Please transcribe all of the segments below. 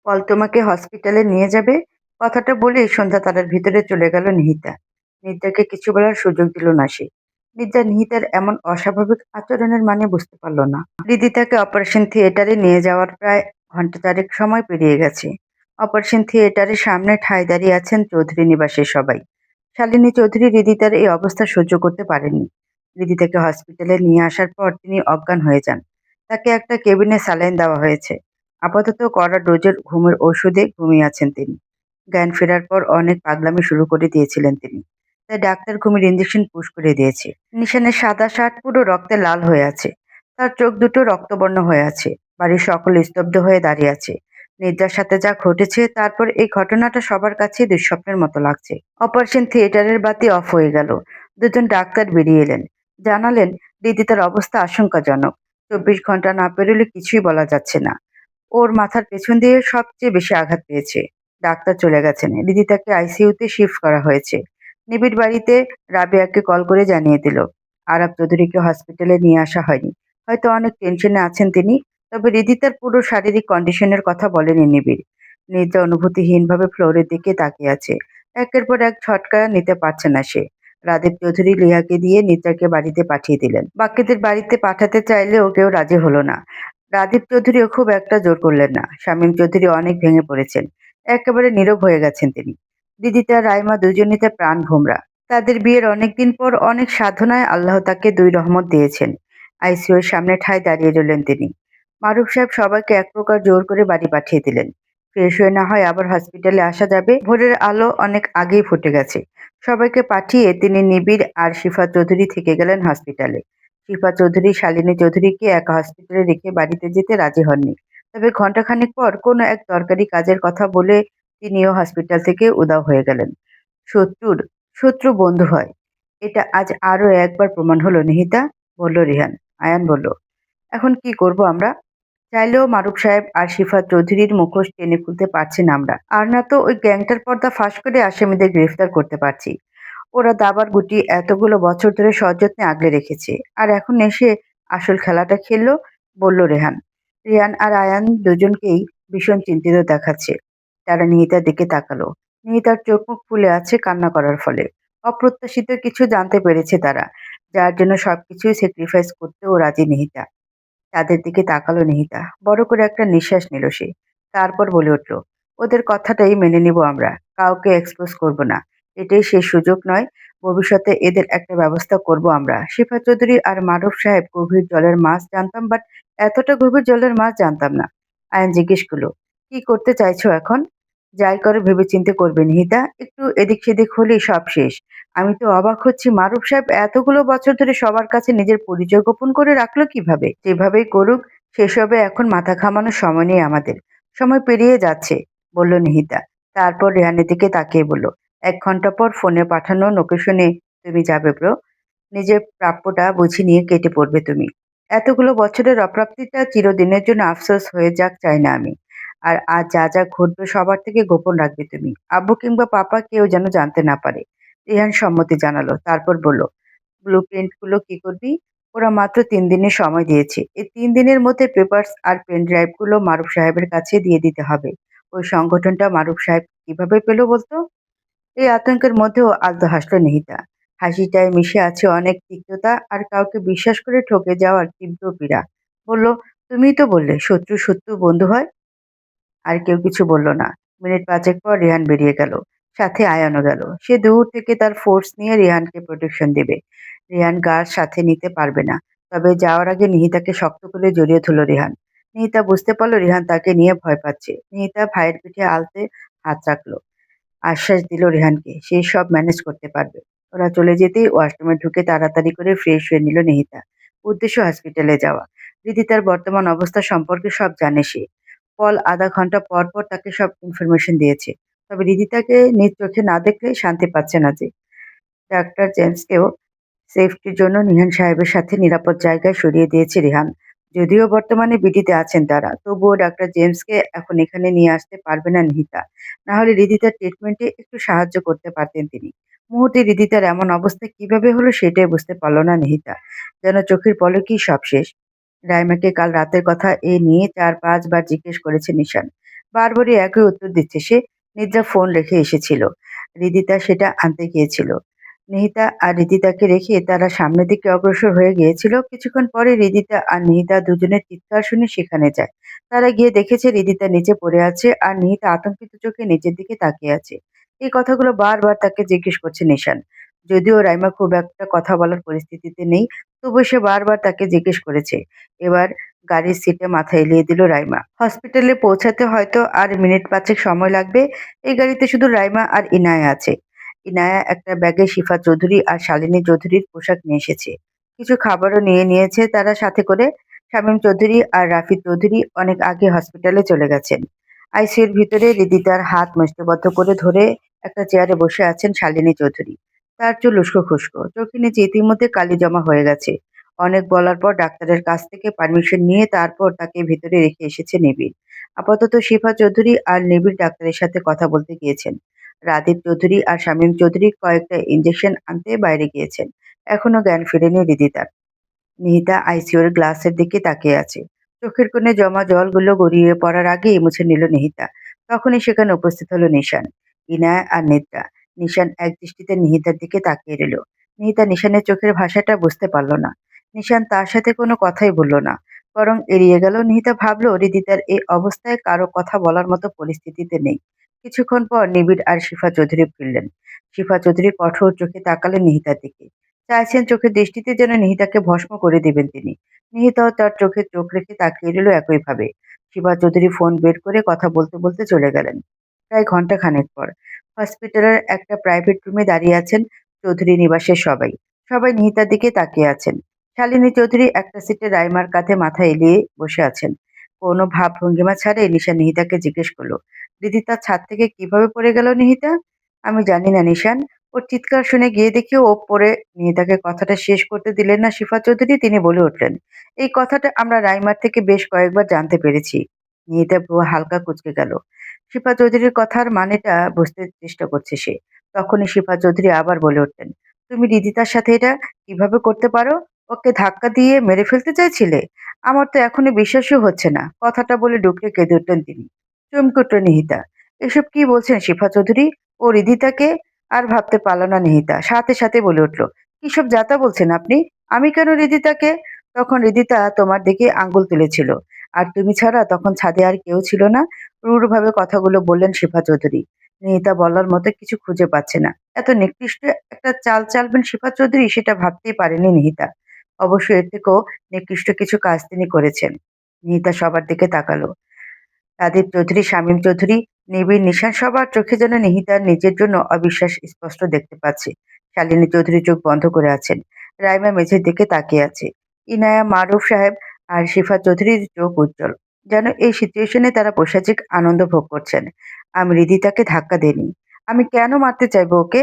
পল তোমাকে হসপিটালে নিয়ে যাবে। কথাটা বলেই সন্ধ্যা তারার ভিতরে চলে গেল নিহিতা। নিদ্রাকে কিছু বলার সুযোগ দিল না সে। নিদ্রা নিহিতার এমন অস্বাভাবিক আচরণের মানে বুঝতে পারল না। হৃদিতাকে অপারেশন থিয়েটারে নিয়ে যাওয়ার প্রায় ঘন্টা চারেক সময় পেরিয়ে গেছে। অপারেশন থিয়েটারের সামনে ঠায় দাঁড়িয়ে আছেন চৌধুরী নিবাসের সবাই। শালিনী চৌধুরী হৃদিতার এই অবস্থা সহ্য করতে পারেননি। হৃদিতাকে হসপিটালে নিয়ে আসার পর তিনি অজ্ঞান হয়ে যান। তাকে একটা কেবিনে স্যালাইন দেওয়া হয়েছে। আপাতত কড়া ডোজের ঘুমের ওষুধে ঘুমিয়ে আছেন তিনি। জ্ঞান ফেরার পর অনেক পাগলামি শুরু করে দিয়েছিলেন তিনি। তাই ডাক্তার ঘুমের ইঞ্জেকশন পুশ করে দিয়েছে। নিশানের সাদা শার্ট পুরো রক্তে লাল হয়ে আছে। তার চোখ দুটো রক্তবর্ণ হয়ে আছে। বাড়ির সকলে স্তব্ধ হয়ে দাঁড়িয়ে আছে। নিদ্রার সাথে যা ঘটেছে তারপর এই ঘটনাটা সবার কাছে দুঃস্বপ্নের মতো লাগছে। অপারেশন থিয়েটারের বাতি অফ হয়ে গেল। দুজন ডাক্তার বেরিয়ে এলেন। জানালেন দিদি তার অবস্থা আশঙ্কাজনক। 24 ঘন্টা না পেরোলে কিছুই বলা যাচ্ছে না। ওর মাথার পেছন দিয়ে সবচেয়ে বেশি আঘাত পেয়েছে। ডাক্তার চলে গেছেন। রিদিতাকে আইসিইউতে শিফট করা হয়েছে। নিবিড় বাড়িতে রাবেয়াকে কল করে জানিয়ে দিল। আরাব চৌধুরীকে হসপিটালে নিয়ে আসা হয়নি। হয়তো অনেক টেনশনে আছেন তিনি। তবে রিদিতার পুরো শারীরিক কন্ডিশনের কথা বলেনি নিবিড়। নিদ্রা অনুভূতিহীনভাবে ফ্লোরের দিকে তাকিয়ে আছে। একের পর এক ঝটকা নিতে পারছে না সে। রাদীপ চৌধুরী লিয়াকে দিয়ে নিদ্রাকে বাড়িতে পাঠিয়ে দিলেন। বাকিদের বাড়িতে পাঠাতে চাইলেও কেউ রাজি হলো না। রাদীপ চৌধুরীও খুব একটা জোর করলেন না। শামীম চৌধুরী অনেক ভেঙে পড়েছেন। একেবারে নীরব হয়ে গেছেন তিনি। দিদিতা রাইমা দুজনই তার প্রাণ ভোমরা। তাদের বিয়ের অনেকদিন পর অনেক সাধনায় আল্লাহ তাকে দুই রহমত দিয়েছেন। আইসিইউর সামনে ঠায় দাঁড়িয়ে রইলেন তিনি। মারুফ সাহেব সবাইকে এক প্রকার জোর করে বাড়ি পাঠিয়ে দিলেন। ফ্রেশ হয়ে না হয় আবার হসপিটালে আসা যাবে। ভোরের আলো অনেক আগেই ফুটে গেছে। সবাইকে পাঠিয়ে তিনি নিবিড় আর শিফা চৌধুরী থেকে গেলেন হসপিটালে। শিফা চৌধুরী শালিনী চৌধুরীকে একা হসপিটালে রেখে বাড়িতে যেতে রাজি হননি। তবে ঘণ্টাখানেক পর কোনো এক দরকারি কাজের কথা বলে তিনিও হসপিটাল থেকে উধাও হয়ে গেলেন। শত্রুর শত্রু বন্ধু হয়, এটা আজ আরো একবার প্রমাণ হলো নিহিতা, বলল রিহান। আয়ান বলল, এখন কি করব আমরা? চাইলেও মারুফ সাহেব আর শিফা চৌধুরীর মুখোশ টেনে খুলতে পারছি না আমরা। আর না তো ওই গ্যাংটার পর্দা ফাঁস করে আসামিদের গ্রেফতার করতে পারছি। ওরা দাবার গুটি এতগুলো বছর ধরে সযত্নে আগলে রেখেছে। আর এখন এসে আসল খেলাটা খেললো, বলল রেহান। রিয়ান আর আয়ান দুজনকেই ভীষণ চিন্তিত দেখাচ্ছে। তারা নিহিতার দিকে তাকালো। নিহিতার চোখ মুখ ফুলে আছে কান্না করার ফলে। অপ্রত্যাশিত কিছু জানতে পেরেছে তারা, যার জন্য সবকিছুই স্যাক্রিফাইস করতেও রাজি নিহিতা। তাদের দিকে তাকালো নিহিতা। বড় করে একটা নিঃশ্বাস নিল সে। তারপর বলে উঠল, ওদের কথাটাই মেনে নিব আমরা। কাউকে এক্সপোজ করব না। এটাই শেষ সুযোগ নয়। ভবিষ্যতে এদের একটা ব্যবস্থা করব আমরা। শিফা চৌধুরী আর মারুফ সাহেব গভীর জলের মাছ জানতাম, বাট এতটা গভীর জলের মাছ জানতাম না। আয়ান জিজ্ঞেস করলো, কি করতে চাইছো এখন? যাই করো ভেবেচিন্তে করবে নিহিতা। একটু এদিক সেদিক হলেই সব শেষ। আমি তো অবাক হচ্ছি, মারুফ সাহেব এতগুলো বছর ধরে সবার কাছে নিজের পরিচয় গোপন করে রাখলো কিভাবে? যেভাবেই করুক, সেসবে এখন মাথা ঘামানোর সময় নেই আমাদের। সময় পেরিয়ে যাচ্ছে, বলল নিহিতা। তারপর রেহানের দিকে তাকিয়ে বলল, 1 ঘন্টা পর ফোনে পাঠানো লোকেশনে তুমি যাবে ব্রো। নিজের প্রাপ্যটা বুঝে নিয়ে কেটে পড়বে তুমি। এতগুলো বছরের অপ্রাপ্তিটা চিরদিনের জন্য আফসোস হয়ে যাক চাই না আমি। আর আজ যা যা ঘটবে সবার থেকে গোপন রাখবে তুমি। আব্বু কিংবা পাপা কেউ যেন জানতে না পারে। রিহান সম্মতি জানালো। তারপর বলল, ব্লু প্রিন্ট গুলো কি করবি? ওরা মাত্র 3 দিনের সময় দিয়েছে। এই 3 দিনের মধ্যে পেপারস আর পেন ড্রাইভ গুলো মারুফ সাহেবের কাছে দিয়ে দিতে হবে। ওই সংগঠনটা মারুফ সাহেব কিভাবে পেলো বলতো? এই আতঙ্কের মধ্যেও আলতো হাসল নিহিতা। হাসিটায় মিশে আছে অনেক তিক্ততা আর কাউকে বিশ্বাস করে ঠকে যাওয়ার তীব্র পীড়া। বলল, তুমিই তো বললে শত্রু শত্রু বন্ধু হয়। আর কেউ কিছু বলল না। মিনিট 5 পর রিহান বেরিয়ে গেল। সাথে আয়ানও গেল। সে দূর থেকে তার ফোর্স নিয়ে রিহানকে প্রোটেকশন দেবে। রিহান গার্ড সাথে নিতে পারবে না। তবে যাওয়ার আগে নিহিতাকে শক্ত করে জড়িয়ে ধরল রিহান। নিহিতা বুঝতে পারলো রিহান তাকে নিয়ে ভয় পাচ্ছে। নিহিতা ভাইয়ের পিঠে আলতে হাত রাখলো। আশ্বাস দিল রেহানকে, সে সব ম্যানেজ করতে পারবে। ওরা চলে যেতেই ওয়াশরুমে ঢুকে তাড়াতাড়ি করে ফ্রেশ হয়ে নিল নিহিতা। উদ্দেশ্য হসপিটালে যাওয়া। দিদি তার বর্তমান অবস্থা সম্পর্কে সব জানে সে। পল আধা ঘন্টা পর পর তাকে সব ইনফরমেশন দিয়েছে। তবে রিদিতাকে নিজ চোখে না দেখলে শান্তি পাচ্ছে না যে। ডাক্তার জেমসকেও সেফটির জন্য নিহান সাহেবের সাথে নিরাপদ জায়গায় সরিয়ে দিয়েছে রিহান। যদিও বর্তমানে বিডিতে আছেন তারা, তবুও ডাক্তার জেমসকে এখন এখানে নিয়ে আসতে পারবে না নিহিতা। না হলে রিদিতার ট্রিটমেন্টে একটু সাহায্য করতে পারতেন তিনি। মুহূর্তে রিদিতার এমন অবস্থা কিভাবে হলো সেটাই বুঝতে পারল না নিহিতা। যেন চোখের পলকেই সব শেষ। রাইমাকে কাল রাতের কথা এ নিয়ে 4-5 বার জিজ্ঞেস করেছে নিশান। বারবারই একই উত্তর দিচ্ছে সে। নিদ্রা ফোন রেখে এসেছিল। হৃদিতা সেটা আনতে গিয়েছিল। নিহিতা আর হৃদিতাকে রেখে তারা সামনের দিকে অগ্রসর হয়ে গিয়েছিল। কিছুক্ষণ পরে হৃদিতা আর নিহিতা দুজনের চিৎকার শুনে সেখানে যায়। তারা গিয়ে দেখেছে হৃদিতা নিচে পড়ে আছে আর নিহিতা আতঙ্কিত চোখে নিচের দিকে তাকিয়ে আছে। এই কথাগুলো বারবার তাকে জিজ্ঞেস করছে নিশান। যদিও রাইমা খুব একটা কথা বলার পরিস্থিতিতে নেই, তবু সে বারবার তাকে জিজ্ঞেস করেছে। এবার গাড়ির সিটে মাথা এলিয়ে দিল রাইমা। হসপিটালে পৌঁছাতে হয়তো আর মিনিট ৫ সময় লাগবে। এই গাড়িতে শুধু রাইমা আর ইনায়া আছে। ইনায়া একটা ব্যাগে শিফা চৌধুরী আর শালিনী চৌধুরীর পোশাক নিয়ে এসেছে। কিছু খাবারও নিয়ে নিয়েছে তারা সাথে করে। শামীম চৌধুরী আর রাফি চৌধুরী অনেক আগে হসপিটালে চলে গেছেন। আইসিইউর ভিতরে হৃদিতার হাত মুষ্টিবদ্ধ করে ধরে একটা চেয়ারে বসে আছেন শালিনী চৌধুরী। তার চুল উস্কো খুস্কো, চোখের নিচে ইতিমধ্যে কালি জমা হয়ে গেছে। অনেক বলার পর ডাক্তারের কাছ থেকে পারমিশন নিয়ে তারপর তাকে ভিতরে রেখে এসেছে নিবিড়। আপাতত শিফা চৌধুরী আর নিবিড় ডাক্তারের সাথে কথা বলতে গিয়েছেন। রাদীপ চৌধুরী আর শামীম চৌধুরী কয়েকটা ইনজেকশন আনতে বাইরে গিয়েছেন। এখনো জ্ঞান ফেরেনি হৃদিতার। নিহিতা আইসিইউর গ্লাসের দিকে তাকিয়ে আছে। চোখের কোণে জমা জলগুলো গড়িয়ে পড়ার আগেই মুছে নিল নিহিতা। তখনই সেখানে উপস্থিত হলো নিশান, ইনায়া আর নিদ্রা। নিশান এক দৃষ্টিতে নিহিতার দিকে তাকিয়ে রইল। নিহিতা নিশানের চোখের ভাষাটা বুঝতে পারল না। নিশান তার সাথে কোনো কথাই বলল না, বরং এড়িয়ে গেল। নিহিতা ভাবল হৃদিতার এই অবস্থায় কারো কথা বলার মতো পরিস্থিতিতে নেই। কিছুক্ষণ পর নিবিড় আর শিফা চৌধুরী ফিরলেন। শিফা চৌধুরী কঠোর চোখে তাকালেন নিহিতার দিকে। চাইছেন চোখের দৃষ্টিতে যেন নিহিতাকে ভস্ম করে দিবেন তিনি। নিহিতাও তার চোখে চোখ রেখে তাকিয়ে রইল একইভাবে। শিবা চৌধুরী ফোন বের করে কথা বলতে বলতে চলে গেলেন। প্রায় ঘন্টা খানেক পর হসপিটালের একটা প্রাইভেট রুমে দাঁড়িয়ে আছেন চৌধুরী নিবাসের সবাই। সবাই নিহিতার দিকে তাকিয়ে আছেন। শালিনী চৌধুরী একটা সিটে রাইমার কাঁধে মাথা এলিয়ে বসে আছেন। কোনো ভাব ভঙ্গিমা ছাড়ে নিশা নিহিতাকে জিজ্ঞেস করলো, দিদি তার ছাদ থেকে কিভাবে পড়ে গেল নিহিতা? আমি জানি না নিশান। ওর চিৎকার শুনে গিয়ে দেখি ও পড়ে। নিহিতাকে কথাটা শেষ করতে দিলেন না শিফা চৌধুরী। তিনি বলে উঠলেন, এই কথাটা আমরা রাইমার থেকে বেশ কয়েকবার জানতে পেরেছি। নিহিতা ভ্রু হালকা কুঁচকে গেল। শিফা চৌধুরীর কথার মানেটা বুঝতে চেষ্টা করছে সে। তখনই শিফা চৌধুরী আবার বলে উঠলেন, তুমি রিদিতার সাথে এটা কিভাবে করতে পারো? ওকে ধাক্কা দিয়ে মেরে ফেলতে চাইছিলে? আমার তো এখনই বিশ্বাসই হচ্ছে না। কথাটা বলে ডুকরে কেঁদে উঠলেন তিনি। চমকে উঠল নিহিতা। এসব কি বলছেন শিফা চৌধুরী? ও রিদিতাকে? আর ভাবতে পারল না নিহিতা। সাথে সাথে বলে উঠল, কিসব যাতা বলছেন আপনি? আমি কেন রিদিতাকে? তখন রিদিতা তোমার দিকে আঙ্গুল তুলেছিল। আর তুমি ছাড়া তখন ছাদে আর কেউ ছিল না। রূঢ়ভাবে কথাগুলো বললেন শিফা চৌধুরী। নিহিতা বলার মতো কিছু খুঁজে পাচ্ছে না। এত নিকৃষ্ট একটা চাল চালবেন শিফা চৌধুরী সেটা ভাবতেই পারেনি নিহিতা। অবশ্য এর থেকেও নিকৃষ্ট কিছু কাজ তিনি করেছেন। নিহিতা সবার দিকে তাকালো। রাদীপ চৌধুরী, শামীম চৌধুরী, নিবিড়, নিশান সবার চোখে যেন নিহিতার নিজের জন্য অবিশ্বাস স্পষ্ট দেখতে পাচ্ছে। শালিনী চৌধুরী চোখ বন্ধ করে আছেন। রাইমা মেঝের দিকে তাকিয়ে আছে। ইনায়া, মারুফ সাহেব আর শিফা চৌধুরীর চোখ উজ্জ্বল। যেন এই সিচুয়েশনে তারা পৈশাচিক আনন্দ ভোগ করছেন। আমি হৃদিতাকে ধাক্কা দেইনি। আমি কেন মারতে চাইবো ওকে?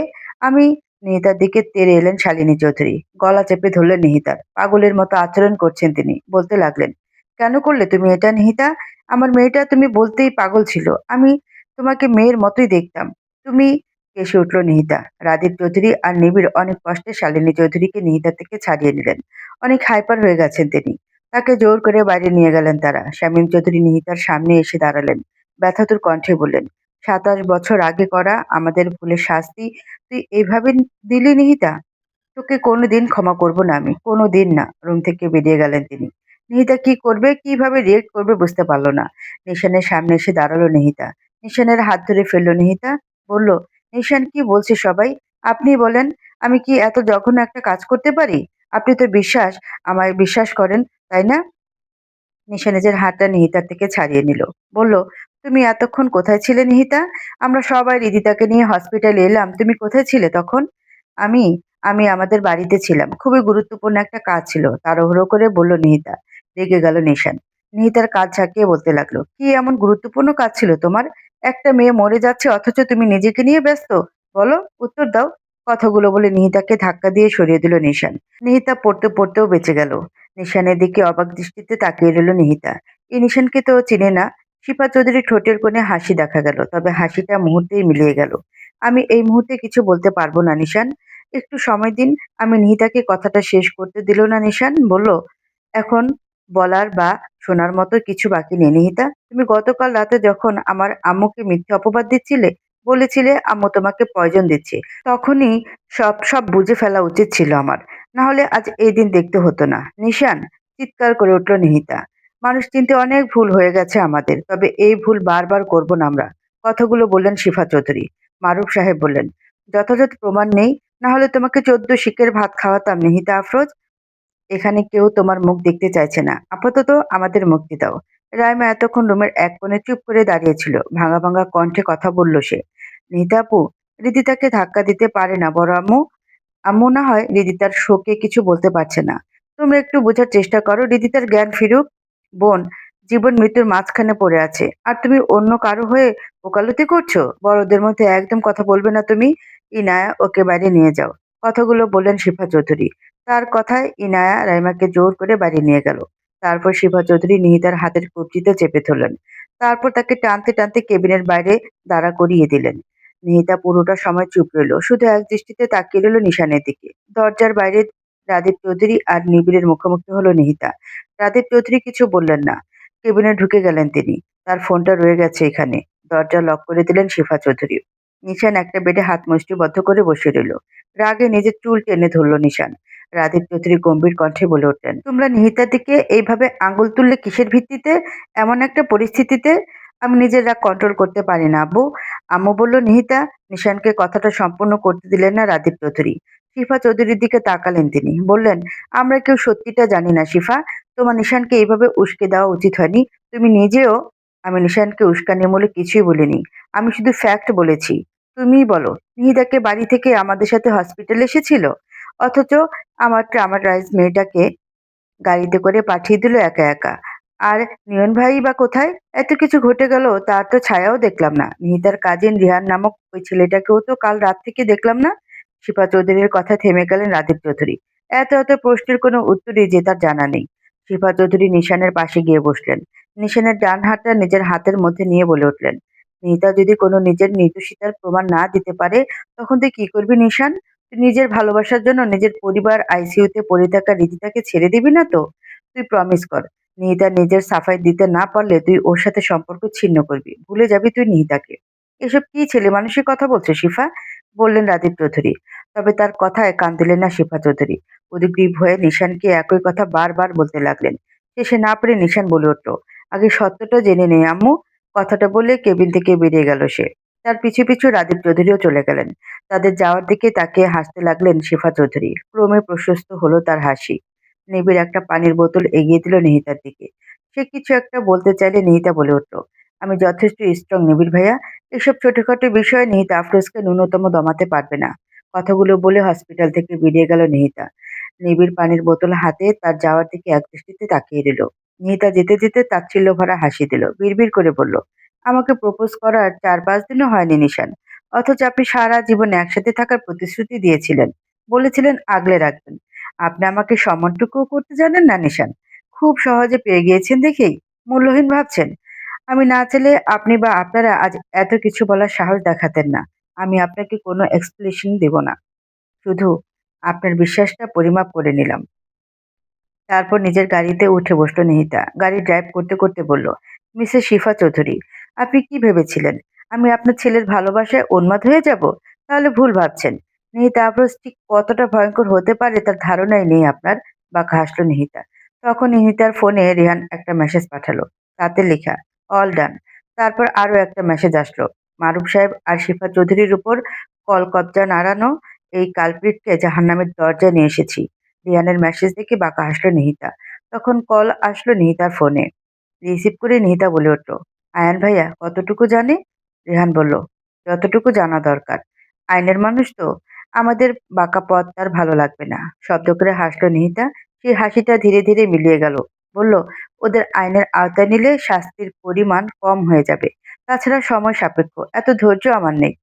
আমি। নিহিতার দিকে তেড়ে এলেন শালিনী চৌধুরী। গলা চেপে ধরলেন নিহিতার। পাগলের মতো আচরণ করছেন তিনি। বলতে লাগলেন, কেন করলে তুমি এটা নিহিতা? আমার মেয়েটা তুমি বলতেই পাগল ছিল। আমি তোমাকে মেয়ের মতোই দেখতাম। তুমি। কেসে উঠল নিহিতা। রাদীপ চৌধুরী আর নিবিড় অনেক কষ্টে শালিনী চৌধুরীকে নিহিতা থেকে ছাড়িয়ে নিলেন। অনেক হাইপার হয়ে গেছেন তিনি। তাকে জোর করে বাইরে নিয়ে গেলেন তারা। শামীম চৌধুরী নিহিতার সামনে এসে দাঁড়ালেন। ব্যথাতুর কণ্ঠে বললেন, ২৭ বছর আগে করা আমাদের ভুলের শাস্তি তুই এইভাবে দিলি নিহিতা? তোকে কোনোদিন ক্ষমা করব না আমি, কোনোদিন না। রুম থেকে বেরিয়ে গেলেন তিনি। নিহিতা কি করবে, কিভাবে রিয়েক্ট করবে বুঝতে পারল না। নিশানের সামনে এসে দাঁড়ালো নিহিতা। নিশানের হাত ধরে ফেললো নিহিতা। বলল, নিশান কি বলছে সবাই? আপনি বলেন, আমি কি এত জঘন্য একটা কাজ করতে পারি? আপনি তো আমায় বিশ্বাস করেন, তাই না? নিশা নিজের হাতটা নিহিতার থেকে ছাড়িয়ে নিল। বলল, তুমি এতক্ষণ কোথায় ছিলে নিহিতা? আমরা সবাই রিদিতাকে নিয়ে হসপিটালে এলাম, তুমি কোথায় ছিলে তখন? আমি আমি আমাদের বাড়িতে ছিলাম। খুবই গুরুত্বপূর্ণ একটা কাজ ছিল, তাড়াহুড়ো করে বলল নিহিতা। রেগে গেল নিশান। নিহিতার কাজ ঝাঁকিয়ে বলতে লাগলো, কি এমন গুরুত্বপূর্ণ কাজ ছিল তোমার? একটা মেয়ে মরে যাচ্ছে অথচ তুমি নিজেকে নিয়ে ব্যস্ত। বলো, উত্তর দাও। কথাগুলো বলে নিহিতাকে ধাক্কা দিয়ে সরিয়ে দিল নিশান। নিহিতা পড়তে পড়তেও বেঁচে গেল। নিশানের দিকে অবাক দৃষ্টিতে তাকিয়ে রইল নিহিতা। এই নিশানকে তো ও চিনে না। শিপা চৌধুরীর ঠোঁটের কোণে হাসি দেখা গেল, তবে হাসিটা মুহূর্তেই মিলিয়ে গেল। আমি এই মুহূর্তে কিছু বলতে পারবো না নিশান। একটু সময় দিন। আমি নিহিতাকে কথাটা শেষ করতে দিল না নিশান। বলল, এখন বলার বা শোনার মতো কিছু বাকি নেই নিহিতা। তুমি গতকাল রাতে যখন আমার আম্মুকে মিথ্যে অপবাদ দিচ্ছিলে, বলেছিলে আম্মু তোমাকে পয়জন দিচ্ছে, তখনই সব বুঝে ফেলা উচিত ছিল আমার। না হলে আজ এই দিন দেখতে হতো না। নিশান, চিৎকার করে উঠল নিহিতা। মানুষ চিনতে অনেক ভুল হয়ে গেছে আমাদের, তবে এই ভুল বারবার করব না আমরা। কথাগুলো বললেন শিফা চৌধুরী। মারুফ সাহেব বললেন, যথাযথ প্রমাণ নেই, না হলে তোমাকে 14 শিকের ভাত খাওয়াতাম নিহিতা আফরোজ। এখানে কেউ তোমার মুখ দেখতে চাইছে না, আপাতত আমাদের মুক্তি দাও। রাইমা এতক্ষণ রুমের এক কোণে চুপ করে দাঁড়িয়েছিল। ভাঙা ভাঙা কণ্ঠে কথা বলল সে। নিহিতা আপু, রিদিতাকে ধাক্কা দিতে পারে না বড় আম্মু। আম্মু না হয় রিদিতার শোকে কিছু বলতে পারছে না। তোমরা একটু বোঝার চেষ্টা করো, রিদিতার জ্ঞান ফিরুক। বোন জীবন মৃত্যুর মাঝখানে পড়ে আছে, আর তুমি অন্য কারো হয়ে ওকালতি করছো? বড়দের মধ্যে একদম কথা বলবে না তুমি। ইনায়া, ওকে বাইরে নিয়ে যাও। কথাগুলো বললেন শিফা চৌধুরী। তার কথায় ইনায়া রাইমাকে জোর করে বাড়ি নিয়ে গেল। তারপর শিফা চৌধুরী নিহিতার হাতের কবজিতে চেপে ধরলেন। তারপর তাকে টানতে টানতে কেবিনের বাইরে দাঁড়া করিয়ে দিলেন। নিহিতা পুরোটা সময় চুপ রইল, শুধু এক দৃষ্টিতে তাকিয়ে রইল নিশানের দিকে। দরজার বাইরে রাদীপ চৌধুরী আর নিবিড়ের মুখোমুখি হলো নিহিতা। রাদীপ চৌধুরী কিছু বললেন না। কেবিনে ঢুকে গেলেন তিনি। তার ফোনটা রয়ে গেছে এখানে। দরজা লক করে দিলেন শিফা চৌধুরী। নিশান একটা বেডে হাত মুষ্টিবদ্ধ করে বসে রইল। রাগে নিজের চুল টেনে ধরল নিশান। রাদীপ চৌধুরী গম্ভীর কণ্ঠে বলে উঠলেন, তোমরা নিহিতার দিকে এইভাবে আঙ্গুল তুললে কিসের ভিত্তিতে? এমন একটা পরিস্থিতিতে আমি নিজের রাগ কন্ট্রোল করতে পারি না আব্বু। আম্মু বলল নিহিতা। নিশানকে কথাটা সম্পূর্ণ করতে দিলেন না রাদীপ চৌধুরী। শিফা চৌধুরীর দিকে তাকালেন তিনি। বললেন, আমরা কেউ সত্যিটা জানি না শিফা। তোমার নিশানকে এইভাবে উস্কে দেওয়া উচিত হয়নি। তুমি নিজেও। আমি নিশানকে উস্কানিমূলক কিছুই বলিনি। আমি শুধু ফ্যাক্ট বলেছি। তুমিই বলো, নিহিতাকে বাড়ি থেকে আমাদের সাথে হসপিটালে এসেছিল, অথচ আমার ট্রামাটাইজ মেয়েটাকে গাড়িতে করে পাঠিয়ে দিল একা একা। আর নিয়ন ভাই বা কোথায়? এত কিছু ঘটে গেল, তার তো ছায়াও দেখলাম না। নিহিতার কাজিন রিহান নামক ওই ছেলেটাকেও তো কাল রাত থেকে দেখলাম না। শিপা চৌধুরীর কথা থেমে গেলেন রাদীপ চৌধুরী। এত প্রশ্নের কোনো উত্তরই যে তার জানা নেই। শিপা চৌধুরী নিশানের পাশে গিয়ে বসলেন। নিশানের ডান হাতটা নিজের হাতের মধ্যে নিয়ে বলে উঠলেন, নিহিতা যদি কোনো নিজের নির্দোষিতার প্রমাণ না দিতে পারে, তখন তুই কি করবি নিশান? তুই নিজের ভালোবাসার জন্য নিজের পরিবার আইসিইউতে পড়ে থাকা রীতিতাকে ছেড়ে দিবি না তো? তুই প্রমিস কর, নিহিতা নিজের সাফাই দিতে না পারলে তুই ওর সাথে সম্পর্ক ছিন্ন করবি, ভুলে যাবি তুই নিহিতাকে। এসব কি ছেলে মানুষের কথা বলছো শিফা? বললেন রাদীপ চৌধুরী। তবে তার কথায় কান দিলেন না শিফা চৌধুরী। উদ্গ্রীব হয়ে নিশানকে একই কথা বারবার বলতে লাগলেন। শেষে না পেরে নিশান বলে উঠল, আগে সত্যটা জেনে নেই আম্মু। কথাটা বলে কেবিন থেকে বেরিয়ে গেল সে। তার পিছু পিছু রাদীপ চৌধুরীও চলে গেলেন। তাদের যাওয়ার দিকে তাকিয়ে হাসতে লাগলেন শিফা চৌধুরী। ক্রমে প্রশস্ত হলো তার হাসি। নিবিড় একটা পানির বোতল এগিয়ে দিল নিহিতার দিকে। সে কিছু একটা বলতে চাইলে নিহিতা বলে উঠল, আমি যথেষ্ট স্ট্রং নিবিড় ভাইয়া। এসব ছোটখাটো বিষয়ে নিহিতা আফরোজকে ন্যূনতম দমাতে পারবে না। কথাগুলো বলে হসপিটাল থেকে বেরিয়ে গেল নিহিতা। নিবিড় পানির বোতল হাতে তার যাওয়ার দিকে একদৃষ্টিতে তাকিয়ে রইল। নিহিতা যেতে যেতে তাচ্ছিল্য ভরা হাসি দিল, বিড়বিড় করে বলল, আমাকে প্রপোজ করার 4-5 দিনও হয়নি নিশান, অথচ আপনি সারা জীবন একসাথে থাকার প্রতিশ্রুতি দিয়েছিলেন, বলেছিলেন আগলে রাখবেন। আপনি আমাকে সম্মানটুকুও করতে জানেন না নিশান। খুব সহজে পেয়ে গিয়েছেন দেখেই মূল্যহীন ভাবছেন। আমি না চাইলে আপনি বা আপনারা আজ এত কিছু বলার সাহস দেখাতেন না। আমি আপনাকে কোনো এক্সপ্লেনেশন দেব না। শুধু আপনার বিশ্বাসটা পরিমাপ করে নিলাম। তারপর নিজের গাড়িতে উঠে বসল নিহিতা। গাড়ি ড্রাইভ করতে করতে বলল, মিসেস শিফা চৌধুরী, আপনি কি ভেবেছিলেন আমি আপনার ছেলের ভালোবাসায় উন্মাদ হয়ে যাব? তাহলে ভুল ভাবছেন। নিহিতা আফরোজ ঠিক কতটা ভয়ঙ্কর হতে পারে তার ধারণাই নেই আপনার। বাঁকা হাসলো নিহিতা। তখন নিহিতার ফোনে রিহান একটা মেসেজ পাঠালো। তাতে লেখা, অল ডান। তারপর আরো একটা মেসেজ আসলো, মারুফ সাহেব আর শিফা চৌধুরীর উপর কল কবজা নাড়ানো এই কালপ্রিটকে জাহান্নামের দরজায় নিয়ে এসেছি। রিহানের মেসেজ দেখে বাঁকা হাসলো নিহিতা। তখন কল আসলো নিহিতার ফোনে। রিসিভ করে নিহিতা বলে উঠল, আয়ান ভাইয়া কতটুকু জানে? রেহান বলল, যতটুকু জানা দরকার। আইনের মানুষ তো, আমাদের বাঁকা পথ তার ভালো লাগবে না। শব্দ করে হাসলো নিহিতা। সেই হাসিটা ধীরে ধীরে মিলিয়ে গেল। বলল, ওদের আইনের আওতায় নিলে শাস্তির পরিমাণ কম হয়ে যাবে। তাছাড়া সময় সাপেক্ষ, এত ধৈর্য আমার নেই।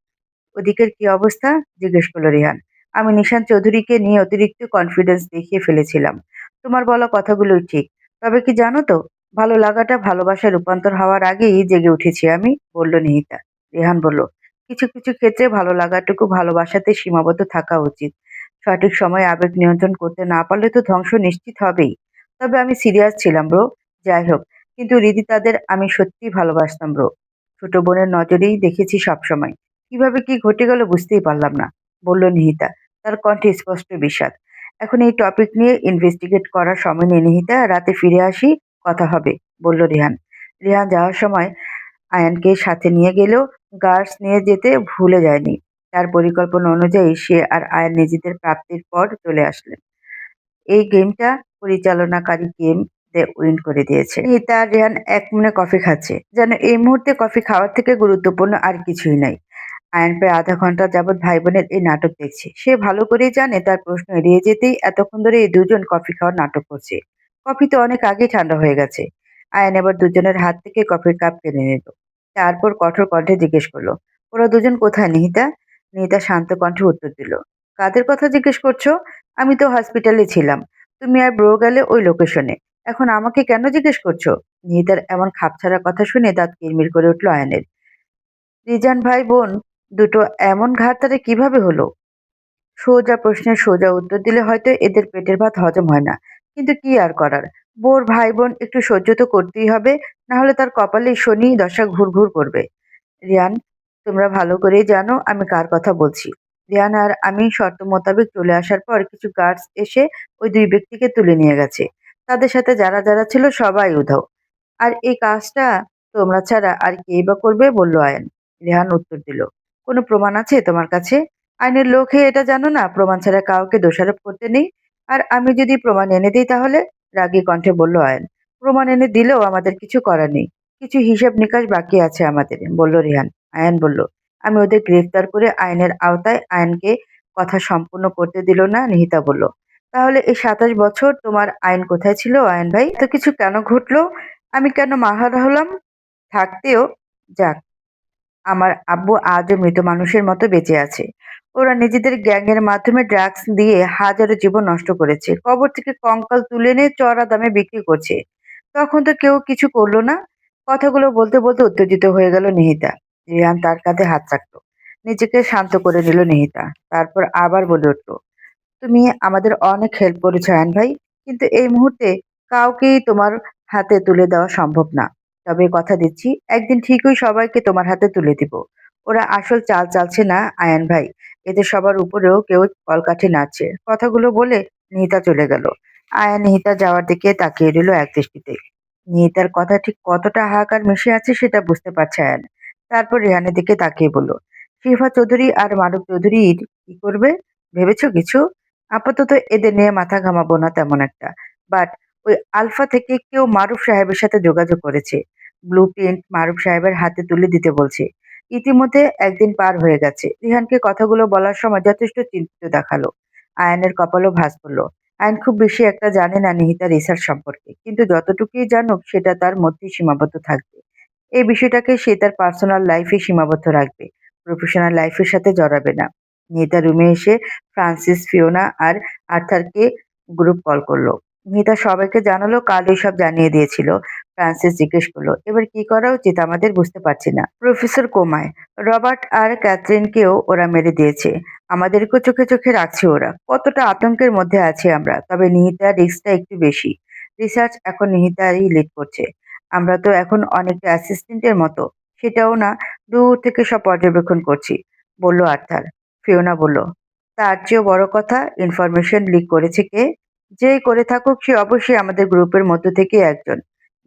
ওদিকের কি অবস্থা? জিজ্ঞেস করলো রিহান। আমি নিশান চৌধুরীকে নিয়ে অতিরিক্ত কনফিডেন্স দেখিয়ে ফেলেছিলাম। তোমার বলা কথাগুলোই ঠিক। তবে কি জানো তো, ভালো লাগাটা ভালোবাসায় রূপান্তর হওয়ার আগেই জেগে উঠেছি আমি, বলল নিহিতা। রেহান বলল, কিছু কিছু ক্ষেত্রে ভালো লাগাটুকু ভালোবাসাতে সীমাবদ্ধ থাকা উচিত। সঠিক সময়ে আবেগ নিয়ন্ত্রণ করতে না পারলে তো ধ্বংস নিশ্চিত হবেই। তবে আমি সিরিয়াস ছিলাম ব্রো। যাই হোক, কিন্তু রিদি তাদের আমি সত্যিই ভালোবাসতাম ব্রো। ছোট বোনের নজরেই দেখেছি সবসময়। কিভাবে কি ঘটে গেল বুঝতেই পারলাম না, বলল নিহিতা। তার কণ্ঠে স্পষ্ট বিষাদ। এখন এই টপিক নিয়ে ইনভেস্টিগেট করার সময় নেই নিহিতা, রাতে ফিরে আসি, কথা হবে, বলল রিহান। রিহান যাওয়ার সময় আয়ানকে সাথে নিয়ে গেলেও গার্ডস নিয়ে যেতে ভুলে যায়নি। তার পরিকল্পনা অনুযায়ী সে আর আয়ান নিজেদের প্রাপ্তির পর চলে আসলেন। এই গেমটা পরিচালনাকারী গেম উইন করে দিয়েছে। নিহিতা আর রেহান এক মনে কফি খাচ্ছে, যেন এই মুহূর্তে কফি খাওয়ার থেকে গুরুত্বপূর্ণ আর কিছুই নাই। আয়ান প্রায় আধা ঘন্টা যাবৎ ভাই বোনের এই নাটক দেখছে। সে ভালো করেই জানে তার প্রশ্ন এড়িয়ে যেতেই এতক্ষণ ধরে এই দুজন কফি খাওয়ার নাটক করছে। কফি তো অনেক আগেই ঠান্ডা হয়ে গেছে। আয়ান এবার দুজনের হাত থেকে কফির কাপ কেড়ে নিল। তারপর কঠোর কণ্ঠে জিজ্ঞেস করলো, ওরা দুজন কোথায় নিহিতা? নিহিতা শান্ত কণ্ঠে উত্তর দিল, কাদের কথা জিজ্ঞেস করছো? আমি তো হসপিটালে ছিলাম। তুমি আর ব্রো গেলে ওই লোকেশনে। এখন আমাকে কেন জিজ্ঞেস করছো? নিহিতার এমন খাপছাড়া কথা শুনে দাঁত কিরমির করে উঠল আয়নের। রিজান ভাই বোন দুটো এমন ঘাটতারে কিভাবে হলো? সোজা প্রশ্নের সোজা উত্তর দিলে হয়তো এদের পেটের ভাত হজম হয় না। কিন্তু কি আর করার, বোর ভাই বোন একটু সহ্য তো করতেই হবে, না হলে তার কপালে শনি দশা ঘুর ঘুর করবে। রিয়ান, তোমরা ভালো করেই জানো আমি কার কথা বলছি। রিয়ান আর আমি শর্ত মোতাবেক চলে আসার পর কিছু গার্ডস এসে ওই দুই ব্যক্তিকে তুলে নিয়ে গেছে। তাদের সাথে যারা যারা ছিল সবাই উধাও। আর এই কাজটা তোমরা ছাড়া আর কেই বা করবে, বলল আয়ন। রেহান উত্তর দিল, কোনো প্রমাণ আছে তোমার কাছে? আইনের লোক হয়ে এটা জানো না প্রমাণ ছাড়া কাউকে দোষারোপ করতে নেই? আর আমি যদি প্রমাণ এনে দিই তাহলে? রাগী কণ্ঠে বলল আয়ন। প্রমাণ এনে দিলেও আমাদের কিছু করার নেই। কিছু হিসাব নিকাশ বাকি আছে আমাদের, বলল রিহান। আয়ন বলল, আমি ওদের গ্রেফতার করে আইনের আওতায় আইনকে কথা সম্পূর্ণ করতে দিল না। নিহিতা বলল, তাহলে এই 27 বছর তোমার আইন কোথায় ছিল আয়ন ভাই? তো কিছু কেন ঘটলো? আমি কেন মাহারা হলাম? থাকতেও যাক, আমার আব্বু আজও মৃত মানুষের মতো বেঁচে আছে। ওরা নিজেদের গ্যাংয়ের মাধ্যমে ড্রাগস দিয়ে হাজারো জীবন নষ্ট করেছে। কবর থেকে কঙ্কাল তুলে এনে চড়া দামে বিক্রি করছে। তখন তো কেউ কিছু করলো না। কথাগুলো বলতে বলতে উত্তেজিত হয়ে গেল নিহিতা। রিহান তার কাঁধে হাত রাখলো। নিজেকে শান্ত করে নিল নিহিতা। তারপর আবার বলে উঠল, তুমি আমাদের অনেক হেল্প করেছো আয়ন ভাই, কিন্তু এই মুহূর্তে কাউকেই তোমার হাতে তুলে দেওয়া সম্ভব না। তবে কথা দিচ্ছি, একদিন ঠিকই সবাইকে তোমার হাতে তুলে দিব। ওরা আসল চাল চালছে না আয়ান ভাই, এতে সবার উপরেও কেউ কলকাঠি নাড়ছে। কথাগুলো বলে নিহিতা চলে গেল। আয়ান নিহিতা যাওয়ার দিকে তাকিয়ে রইল এক দৃষ্টিতে। নিহিতার কথা ঠিক কতটা হাহাকার মিশে আছে সেটা বুঝতে পারছে আয়ান। তারপর রেহানের দিকে তাকিয়ে বলল, শিফা চৌধুরী আর মারুফ চৌধুরীর কি করবে? ভেবেছো কিছু? আপাতত এদের নিয়ে মাথা ঘামাবো না তেমন একটা। বাট ওই আলফা থেকে কেউ মারুফ সাহেবের সাথে যোগাযোগ করেছে। ব্লু প্রিন্ট মারুফ সাহেবের হাতে তুলে দিতে বলছে। ইতিমধ্যে একদিন পার হয়ে গেছে। রিহানকে কথাগুলো বলার সময় যথেষ্ট চিন্তিত দেখালো। আয়নের কপালও ভাঁজ পড়ল। আয়ন খুব বেশি একটা জানে না নিহিতা রিসার্চ সম্পর্কে, কিন্তু যতটুকুই জানুক সেটা তার মধ্যেই সীমাবদ্ধ থাকবে। এই বিষয়টাকে সে তার পার্সোনাল লাইফে সীমাবদ্ধ রাখবে, প্রফেশনাল লাইফের সাথে জড়াবে না। নিহিতা রুমে এসে ফ্রান্সিস, ফিওনা আর আর্থারকে গ্রুপ কল করলো। মিতা সবাইকে জানালো কাল সব জানিয়ে দিয়েছিল। ফ্রান্সিস জিজ্ঞেস করলো, এবার কি করা উচিত আমাদের? বুঝতে পারছি না। প্রফেসর কোমায়, রবার্ট আর ক্যাথরিনকেও ওরা মেরে দিয়েছে। আমাদেরকেও চোখে চোখে রাখছে ওরা। কতটা আতঙ্কের মধ্যে আছি আমরা। তবে নিহিতার রিস্কটা একটু বেশি। রিসার্চ এখন নিহিতারই লিড করছে। আমরা তো এখন অনেকটা অ্যাসিস্ট্যান্টের মতো, সেটাও না, দূর থেকে সব পর্যবেক্ষণ করছি, বলল আর্থার। ফিওনা বলল, তার চেয়েও বড় কথা, ইনফরমেশন লিক করেছে কে? যেই করে থাকুক সে অবশ্যই আমাদের গ্রুপের মধ্য থেকে একজন।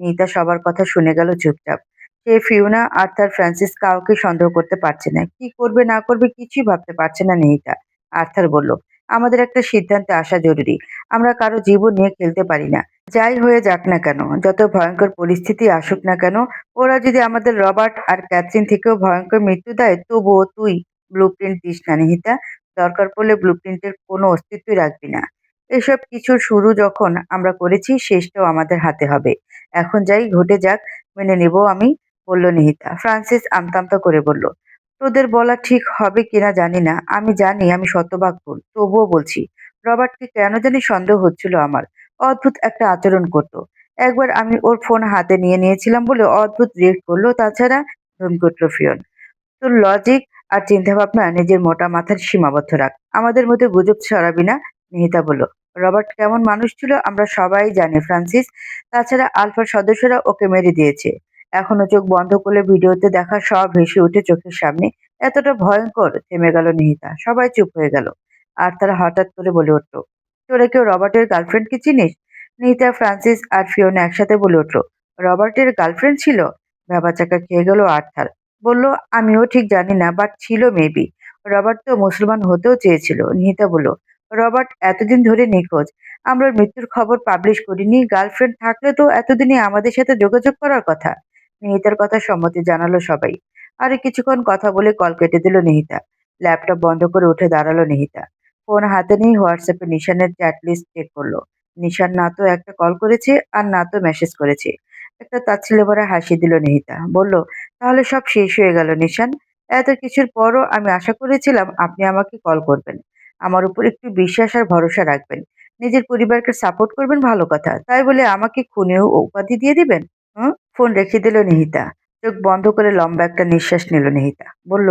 নিহিতা সবার কথা শুনে গেল চুপচাপ। সে, ফিওনা, আর্থার, ফ্রান্সিস কাউকে সন্দেহ করতে পারছে না। কি করবে না করবে কিছুই ভাবতে পারছে না নিহিতা। আর্থার বলল, আমাদের একটা সিদ্ধান্তে আসা জরুরি। আমরা কারো জীবন নিয়ে খেলতে পারি না। যাই হয়ে যাক না কেন, যত ভয়ঙ্কর পরিস্থিতি আসুক না কেন, ওরা যদি আমাদের রবার্ট আর ক্যাথরিন থেকেও ভয়ঙ্কর মৃত্যু দেয়, তবুও তুই ব্লুপ্রিন্ট দিস না নিহিতা। দরকার পড়লে ব্লুপ্রিন্টের কোনো অস্তিত্বই রাখবি না। এসব কিছুর শুরু যখন আমরা করেছি, শেষটাও আমাদের হাতে হবে। এখন যাই, ঘটে যাক, মেনে নেব আমি, বলল নিহিতা। ফ্রান্সিস আমতা আমতা করে বলল, তোদের বলা ঠিক হবে কিনা জানি না। আমি জানি আমি শতভাগ ভুল, তবুও বলছি। রবার্টকে কেন জানি সন্দেহ হচ্ছিল আমার। অদ্ভুত একটা আচরণ করতো। একবার আমি ওর ফোন হাতে নিয়ে নিয়েছিলাম বলে অদ্ভুত রিয়েক্ট করলো। তাছাড়া, ধমকি উঠল ফিওন, তোর লজিক আর চিন্তাভাবনা নিজের মোটা মাথার সীমাবদ্ধ রাখ। আমাদের মধ্যে গুজব ছড়াবি না। নিহিতা বলল, রবার্ট কেমন মানুষ ছিল আমরা সবাই জানি ফ্রান্সিস। তাছাড়া আলফার সদস্যরা ওকে মেরে দিয়েছে। এখনো চোখ বন্ধ করলে ভিডিওতে দেখা সব ভেসে ওঠে চোখের সামনে। এতটা ভয়ঙ্কর। থেমে গেল নিহিতা। সবাই চুপ হয়ে গেল। আর তারা হঠাৎ করে বলে উঠল, তোরা কেউ রবার্টের গার্লফ্রেন্ডকে চিনিস? নিহিতা, ফ্রান্সিস আর ফিওনা একসাথে বলে উঠল, রবার্টের গার্লফ্রেন্ড ছিল? ভ্যাবাচাকা খেয়ে গেল আর্থার। বলল, আমিও ঠিক জানি না, বাট ছিল মেবি। রবার্ট তো মুসলমান হতেও চেয়েছিল। নিহিতা বলল, রবার্ট এতদিন ধরে নিখোঁজ। আমরা ওর মৃত্যুর খবর পাবলিশ করিনি। গার্লফ্রেন্ড থাকলে তো এতদিনে আমাদের সাথে যোগাযোগ করার কথা। নিহিতার কথা সম্মতি জানালো সবাই। আরে কিছুক্ষণ কথা বলে কল কেটে দিল নিহিতা। ল্যাপটপ বন্ধ করে উঠে দাঁড়ালো নিহিতা। ফোন হাতে নিয়ে হোয়াটসঅ্যাপে নিশানের চ্যাট লিস্ট চেক করলো। নিশান না তো একটা কল করেছে আর না তো মেসেজ করেছে। একটা তাচ্ছিল্য ভরা হাসি দিল নিহিতা। বলল, তাহলে সব শেষ হয়ে গেল নিশান। এত কিছুর পরও আমি আশা করেছিলাম আপনি আমাকে কল করবেন। আমার উপর একটু বিশ্বাস আর ভরসা রাখবেন। নিজের পরিবারকে সাপোর্ট করবেন ভালো কথা। তাই বলে আমাকে খুনিও উপাধি দিয়ে দিবেন? হুম? ফোন রেখে দিল নিহিতা। চোখ বন্ধ করে লম্বা একটা নিঃশ্বাস নিল নিহিতা। বলল,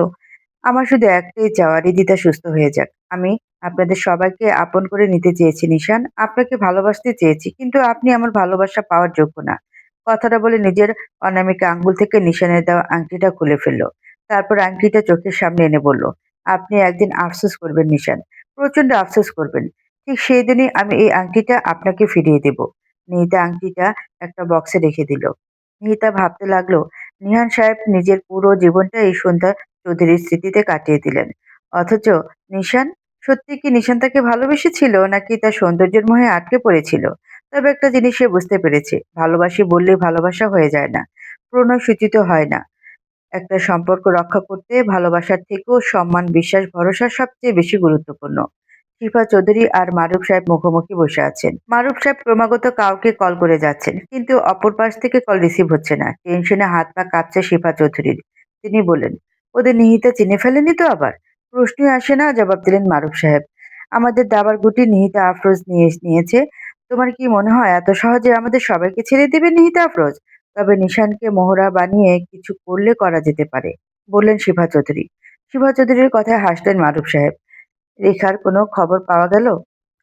আমার শুধু একটাই চাওয়া, রিদিতা সুস্থ হয়ে যাক। আমি আপনাদের সবাইকে আপন করে নিতে চেয়েছি নিশান। আপনাকে ভালোবাসতে চেয়েছি। কিন্তু আপনি আমার ভালোবাসা পাওয়ার যোগ্য না। কথাটা বলে নিজের অনামিকা আঙ্গুল থেকে নিশানের দেওয়া আংটিটা খুলে ফেলল। তারপর আংটিটা চোখের সামনে এনে বলল, আপনি একদিন আফসোস করবেন নিশান। প্রচন্ড আফসোস করবেন। ঠিক সেই দিনই আমি এই আংটিটা আপনাকে ফিরিয়ে দেব। নিহিতা আংটিটা একটা বক্সে রেখে দিল। নিহিতা ভাবতে লাগলো, নিহান সাহেব নিজের পুরো জীবনটা এই সন্ধ্যা চৌধুরীর স্মৃতিতে কাটিয়ে দিলেন। অথচ নিশান, সত্যি কি নিশান তাকে ভালোবেসেছিল নাকি তার সৌন্দর্যের মোহে আটকে পড়েছিল? তবে একটা জিনিস সে বুঝতে পেরেছে, ভালোবাসি বললেই ভালোবাসা হয়ে যায় না। প্রণয় সূচিত হয় না। একটা সম্পর্ক রক্ষা করতে ভালোবাসার থেকেও সম্মান, বিশ্বাস, ভরসা সবচেয়ে বেশি গুরুত্বপূর্ণ। শিফা চৌধুরী আর মারুফ সাহেব মুখোমুখি বসে আছেন। মারুফ সাহেব ক্রমাগত কাউকে কল করে যাচ্ছেন, কিন্তু অপর পাশ থেকে কল রিসিভ হচ্ছে না। টেনশনে হাত পা কাঁপছে শিফা চৌধুরীর। তিনি বললেন, ওদের নিহিতা চিনে ফেলেনি তো আবার? প্রশ্নই আসে না, জবাব দিলেন মারুফ সাহেব। আমাদের দাবার গুটি নিহিতা আফরোজ নিয়েছে। তোমার কি মনে হয় এত সহজে আমাদের সবাইকে ছেড়ে দেবে নিহিতা আফরোজ? তবে নিশানকে মোহরা বানিয়ে কিছু করলে করা যেতে পারে, বললেন শিফা চৌধুরী। শিফা চৌধুরীর কথায় হাসলেন মারুফ সাহেব। রেখার কোনো খবর পাওয়া গেল?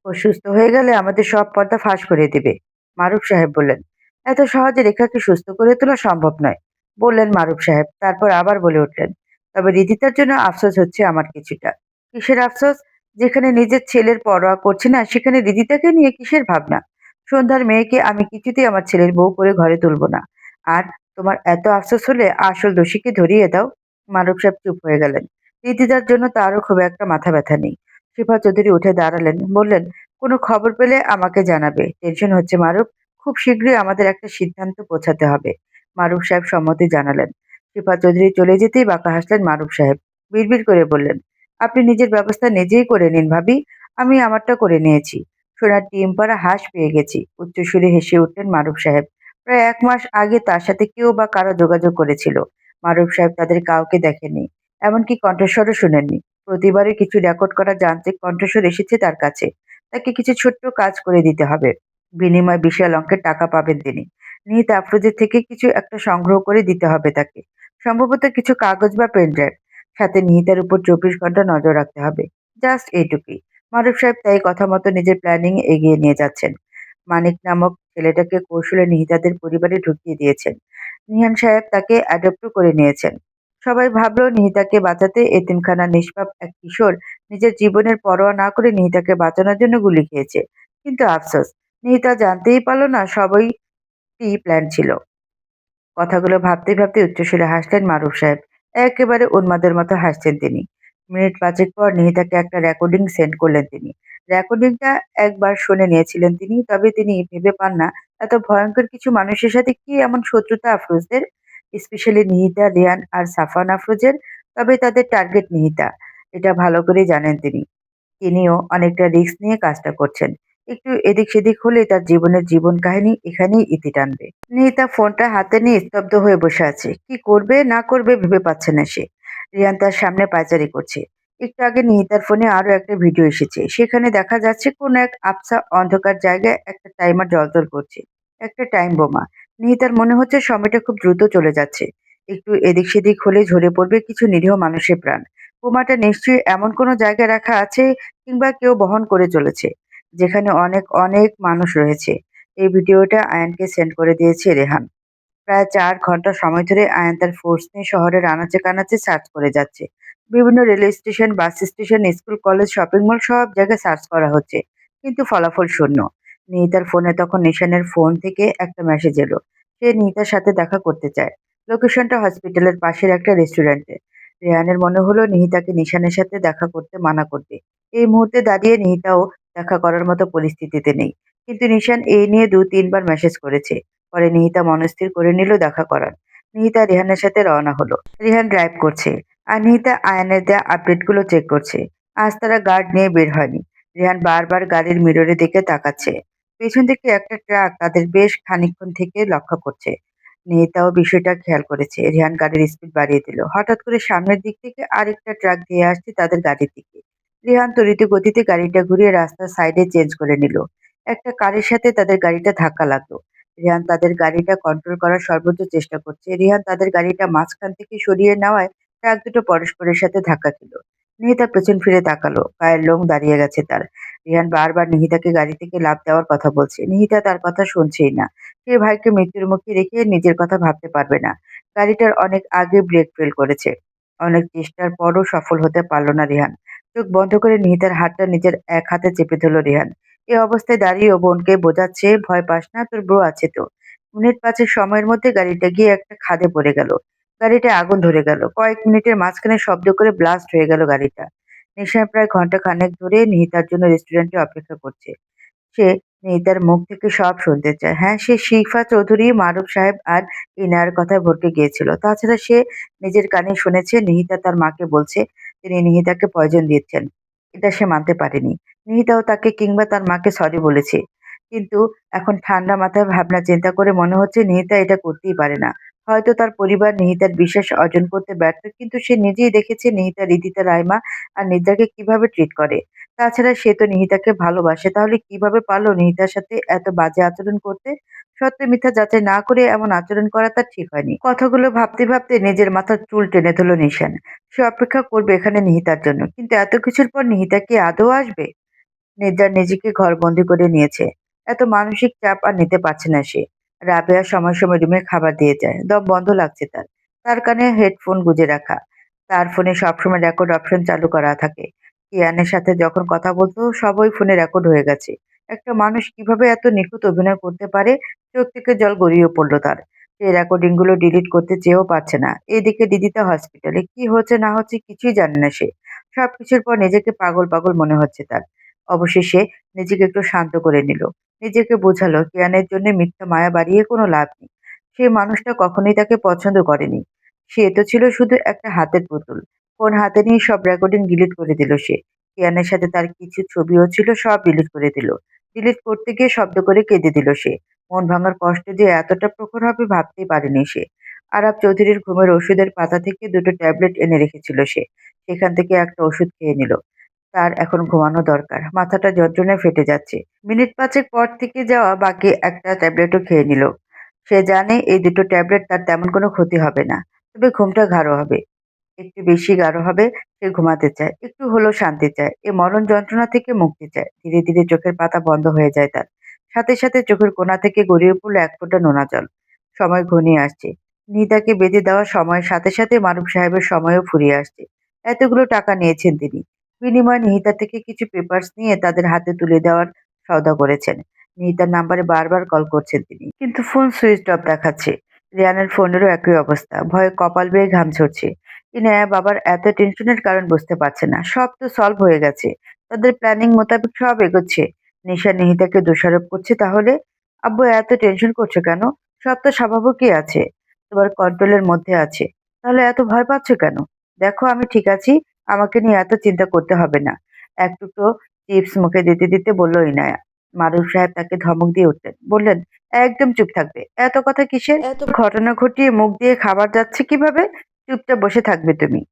ও সুস্থ হয়ে গেলে আমাদের সব পর্দা ফাঁস করে দেবে, মারুফ সাহেব বললেন। এত সহজে রেখাকে সুস্থ করে তোলা সম্ভব নয়, বললেন মারুফ সাহেব। তারপর আবার বলে উঠলেন, তবে রিদিতার জন্য আফসোস হচ্ছে আমার কিছুটা। কিসের আফসোস? যেখানে নিজের ছেলের পরোয়া করছে না সেখানে রিদিতাকে নিয়ে কিসের ভাবনা? সন্ধ্যার মেয়েকে আমি কিছুতেই আমার ছেলের বউ করে ঘরে তুলব না। আর তোমার এত আফসোস হলে আসল দোষীকে ধরিয়ে দাও। মারুফ সাহেব চুপ হয়ে গেলেন। রিদিতার জন্য তারও খুব একটা মাথা ব্যথা নেই। শিফা চৌধুরী উঠে দাঁড়ালেন, বললেন, কোনো খবর পেলে আমাকে জানাবে। টেনশন হচ্ছে মারুফ। খুব শীঘ্রই আমাদের একটা সিদ্ধান্ত পৌঁছাতে হবে। মারুফ সাহেব সম্মতি জানালেন। শিফা চৌধুরী চলে যেতেই বাঁকা হাসলেন মারুফ সাহেব। বিড়বিড় করে বললেন, আপনি নিজের ব্যবস্থা নিজেই করে নিন ভাবি। আমি আমারটা করে নিয়েছি। সোনার ডিম পাড়া হাঁস পেয়ে গেছি। উচ্চস্বরে হেসে উঠলেন মারুফ সাহেব। প্রায় 1 মাস আগে তার সাথে কেউ বা কারো যোগাযোগ করেছিল। মারুফ সাহেব তাদের কাউকে দেখেননি। এমনকি কণ্ঠস্বরও শুনেননি। প্রতিবারই কিছু রেকর্ড করা যান্ত্রিক কণ্ঠস্বর এসেছে তার কাছে। তাকে কিছু ছোট্ট কাজ করে দিতে হবে। বিনিময়ে বিশাল অঙ্কের টাকা পাবেন তিনি। নিহিত আফরোজের থেকে কিছু একটা সংগ্রহ করে দিতে হবে তাকে। সম্ভবত কিছু কাগজ বা পেনড্রাইভ। সাথে নিহিতার উপর 24 ঘন্টা নজর রাখতে হবে। জাস্ট এইটুকুই। মারুফ সাহেব তাই কথা মতো নিজের প্ল্যানিং এগিয়ে নিয়ে যাচ্ছেন। মানিক নামক ছেলেটাকে কৌশলে নিহিতাদের পরিবারে ঢুকিয়ে দিয়েছেন। নিহান সাহেব তাকে অ্যাডপ্টও করে নিয়েছেন। সবাই ভাবল নিহিতাকে বাঁচাতে এতিমখানার নিষ্পাপ এক কিশোর নিজের জীবনের পরোয়া না করে নিহিতাকে বাঁচানোর জন্য গুলি খেয়েছে। কিন্তু আফসোস, নিহিতা জানতেই পারল না সবই প্ল্যান ছিল। কথাগুলো ভাবতে ভাবতে উচ্চস্বরে হাসলেন মারুফ সাহেব। একেবারে উন্মাদের মতো হাসছেন তিনি। মিনিট 5 পর নিহিতাকে একটা রেকর্ডিং সেন্ড করলেন তিনি। রেকর্ডিংটা একবার শুনে নিয়েছিলেন তিনি, তবে তিনি ভেবে পান না এত ভয়ঙ্কর কিছু মানুষের সাথে কি এমন শত্রুতা আফরোজদের, স্পেশালি নিহিতা, রিয়ান আর সাফান আফরোজের। তবে তাদের টার্গেট নিহিতা, এটা ভালো করেই জানেন তিনি। তিনিও অনেকটা রিস্ক নিয়ে কাজটা করছেন। একটু এদিক সেদিক হলে তার জীবনের জীবন কাহিনী এখানেই ইতি টানবে। নিহিতা ফোনটা হাতে নিয়ে স্তব্ধ হয়ে বসে আছে। কি করবে না করবে ভেবে পাচ্ছে না সে। রিয়ান তার সামনে পায়চারি করছে। একটু আগে নিহিতার ফোনে আরো একটা ভিডিও এসেছে। সেখানে দেখা যাচ্ছে কোন এক আবছা অন্ধকার জায়গায় একটা টাইমার জ্বলজ্বল করছে। একটা টাইম বোমা। নিহিতার মনে হচ্ছে সময়টা খুব দ্রুত চলে যাচ্ছে। একটু এদিক সেদিক হলে ঝরে পড়বে কিছু নিরীহ মানুষের প্রাণ। বোমাটা নিশ্চয়ই এমন কোনো জায়গায় রাখা আছে, কিংবা কেউ বহন করে চলেছে। যেখানে অনেক অনেক মানুষ রয়েছে। এই ভিডিওটা আয়ানকে সেন্ড করে দিয়েছে রেহান। প্রায় ৪ ঘন্টা সময় ধরে আয়ান তার ফোর্স নিয়ে শহরের আনাচে-কানাচে সার্চ করে যাচ্ছে। বিভিন্ন rail station, bus station, school, college, shopping mall সব জায়গায় সার্চ করা হচ্ছে। কিন্তু ফলাফল শূন্য। নিহিতার ফোনে তখন নিশানের ফোন থেকে একটা মেসেজ এলো। সে নিহিতার সাথে দেখা করতে চায়। লোকেশনটা হসপিটালের পাশের একটা রেস্টুরেন্টে। রেহানের মনে হলো নিহিতাকে নিশানের সাথে দেখা করতে মানা করবে। এই মুহূর্তে দাঁড়িয়ে নিহিতাও দেখা করার মতো পরিস্থিতিতে নেই। কিন্তু নিশান এই নিয়ে ২-৩ বার মেসেজ করেছে। পরে নিহিতা মনস্থির করে নিল দেখা করার। নিহিতা রেহানের সাথে রওনা হলো। রেহান ড্রাইভ করছে আর নিহিতা আয়ানের দেয়া আপডেটগুলো চেক করছে। আজ তারা গার্ড নিয়ে বের হয়নি। রেহান বারবার গাড়ির মিররের দিকে তাকাচ্ছে। পেছন থেকে একটা ট্রাক তাদের বেশ খানিকক্ষণ থেকে লক্ষ্য করছে। নিহিতাও বিষয়টা খেয়াল করেছে। রেহান গাড়ির স্পিড বাড়িয়ে দিল। হঠাৎ করে সামনের দিক থেকে আরেকটা ট্রাক ধেয়ে আসছে তাদের গাড়ির দিকে। রেহান ত্বরিত গতিতে গাড়িটা ঘুরিয়ে রাস্তার সাইডে চেঞ্জ করে নিল। একটা কারের সাথে তাদের গাড়িটা ধাক্কা লাগলো। রিহান তাদের গাড়িটা কন্ট্রোল করার সর্বোচ্চ চেষ্টা করছে। রিহান তাদের গাড়িটা মাঝখান থেকে সরিয়ে নেওয়ায় ট্রাক দুটো পরস্পরের সাথে ধাক্কা খেল। নিহিতা পেছন ফিরে তাকালো। গায়ের লোম দাঁড়িয়ে গেছে তার। রিহান বারবার নিহিতাকে গাড়ি থেকে লাফ দেওয়ার কথা বলছে। নিহিতা তার কথা শুনছেই না। সে ভাইকে মৃত্যুর মুখে রেখে নিজের কথা ভাবতে পারবে না। গাড়িটার অনেক আগে ব্রেক ফেল করেছে। অনেক চেষ্টার পরও সফল হতে পারল না রিহান। চোখ বন্ধ করে নিহিতার হাতটা নিজের এক হাতে চেপে ধরল রিহান। এ অবস্থায় দাঁড়িয়েও বোনকে বোঝাচ্ছে, "ভয় পাস না, তোর বউ আছে তো।" মিনিট ৫ সময়ের মধ্যে গাড়িটা গিয়ে একটা খাদে পড়ে গেল। গাড়িটায় আগুন ধরে গেল। কয়েক মিনিটের মাঝখানে শব্দ করে ব্লাস্ট হয়ে গেল গাড়িটা। নিশা প্রায় ঘন্টা খানেক ধরে নিহিতার জন্য রেস্টুরেন্টে অপেক্ষা করছে। সে নিহিতার মুখ থেকে সব শুনতে চায়। হ্যাঁ, সে শিফা চৌধুরী, মারুফ সাহেব আর ইনার কথায় ভড়কে গিয়েছিল। তাছাড়া সে নিজের কানে শুনেছে নিহিতা তার মাকে বলছে তিনি নিহিতাকে পয়জন দিয়েছেন। এটা সে মানতে পারেনি। নিহিতাও তাকে কিংবা তার মাকে সরি বলেছে। কিন্তু এখন ঠান্ডা মাথায় ভাবনা চিন্তা করে মনে হচ্ছে নিহিতা এটা করতেই পারে না। হয়তো তার পরিবার নিহিতার বিশ্বাস অর্জন করতে ব্যর্থ, কিন্তু সে নিজেই দেখেছে নিহিতা রিদিতা, রাইমা আর নিদ্রাকে কিভাবে ট্রিট করে। তাছাড়া সে তো নিহিতাকে ভালোবাসে। তাহলে কিভাবে পারলো নিহিতার সাথে এত বাজে আচরণ করতে? সত্য মিথ্যা যাচাই না করে এমন আচরণ করা তার ঠিক হয়নি। কথাগুলো ভাবতে ভাবতে নিজের মাথার চুল টেনে ধরল নিশান। সে অপেক্ষা করবে এখানে নিহিতার জন্য। কিন্তু এত কিছুর পর নিহিতা কি আদৌ আসবে? নির্জার নিজেকে ঘরবন্দি করে নিয়েছে। এত মানসিক চাপ আর নিতে পারছে না সে। রাবেয়া সময় সময় রুমে খাবার দিয়ে যায়। দম বন্ধ লাগছে তার। তার কানে হেডফোন গুঁজে রাখা। তার ফোনে সবসময় রেকর্ড অপশন চালু করা থাকে। কিয়ানের সাথে যখন কথা বলতো সব ওই ফোনে রেকর্ড হয়ে গেছে। একটা মানুষ কিভাবে এত নিখুঁত অভিনয় করতে পারে? চোখ থেকে জল গড়িয়ে পড়ল তার। সেই রেকর্ডিং গুলো ডিলিট করতে চেয়েও পারছে না। এদিকে দিদিতা হসপিটালে কি হচ্ছে না হচ্ছে কিছুই জানে না সে। সবকিছুর পর নিজেকে পাগল পাগল মনে হচ্ছে তার। অবশেষে নিজেকে একটু শান্ত করে নিল। নিজেকে বোঝালো কিয়ানের জন্য মিথ্যা মায়া বাড়িয়ে কোনো লাভ নেই। সে মানুষটা কখনোই তাকে পছন্দ করেনি। সে তো ছিল শুধু একটা হাতের পুতুল। ফোন হাতে নিয়ে সব রেকর্ডিং ডিলিট করে দিল সে। কিয়ানের সাথে তার কিছু ছবিও ছিল, সব ডিলিট করে দিল। ডিলিট করতে গিয়ে শব্দ করে কেঁদে দিল সে। মন ভাঙার কষ্ট যে এতটা প্রখর হবে ভাবতেই পারেনি সে। আরাব চৌধুরীর ঘুমের ওষুধের পাতা থেকে দুটো ট্যাবলেট এনে রেখেছিল সে। সেখান থেকে একটা ওষুধ খেয়ে নিল। তার এখন ঘুমানো দরকার। মাথাটা যন্ত্রণায় ফেটে যাচ্ছে। মিনিট ৫ পর থেকে যাওয়া বাকি একটা ট্যাবলেটও খেয়ে নিল। সে জানে এই দুটো ট্যাবলেট তার তেমন কোনো ক্ষতি হবে না। তবে ঘুমটা গাঢ় হবে। একটু বেশি গাঢ় হবে। সে ঘুমাতে চায়। একটু হলেও শান্তি চায়। এ মরণ যন্ত্রণা থেকে মুক্তি চায়। ধীরে ধীরে চোখের পাতা বন্ধ হয়ে যায় তার। সাথে সাথে চোখের কোণা থেকে গড়িয়ে পড়ল এক ফোঁটা নোনা জল। সময় ঘনিয়ে আসছে। নিদাকে বেঁধে দেওয়ার সময়ের সাথে সাথে মারুফ সাহেবের সময়ও ফুরিয়ে আসছে। এতগুলো টাকা নিয়েছেন তিনি। বিনিময়ে নিহিতা থেকে কিছু পেপারস নিয়ে তাদের হাতে তুলে দেওয়ার সওদা করেছেন। নিহিতার নাম্বারে বারবার কল করছেন তিনি। কিন্তু ফোন সুইচ অফ দেখাচ্ছে। রিয়ানের ফোনেরও একই অবস্থা। ভয়ে কপাল বেয়ে ঘাম ঝরছে। ইনায়া বাবার এত টেনশনের কারণ বুঝতে পারছে না। সব তো সলভ হয়ে গেছে। তাদের প্ল্যানিং মোতাবেক সব এগোচ্ছে। নিশা নিহিতাকে দোষারোপ করছে তাহলে? আব্বু এত টেনশন করছো কেন? সব তো স্বাভাবিকই আছে। তোমার কন্ট্রোলের মধ্যে আছে। তাহলে এত ভয় পাচ্ছ কেন? দেখো আমি ঠিক আছি। আমাকে নিয়ে এত চিন্তা করতে হবে না। এক টুকরো চিপস মুখে দিতে দিতে বলল ইনায়া। মারুফ সাহেব তাকে ধমক দিয়ে উঠলেন। বললেন, একদম চুপ থাকবে। এত কথা কিসের? এত ঘটনা ঘটিয়ে মুখ দিয়ে খাবার যাচ্ছে কিভাবে? চুপচাপ বসে থাকবে তুমি।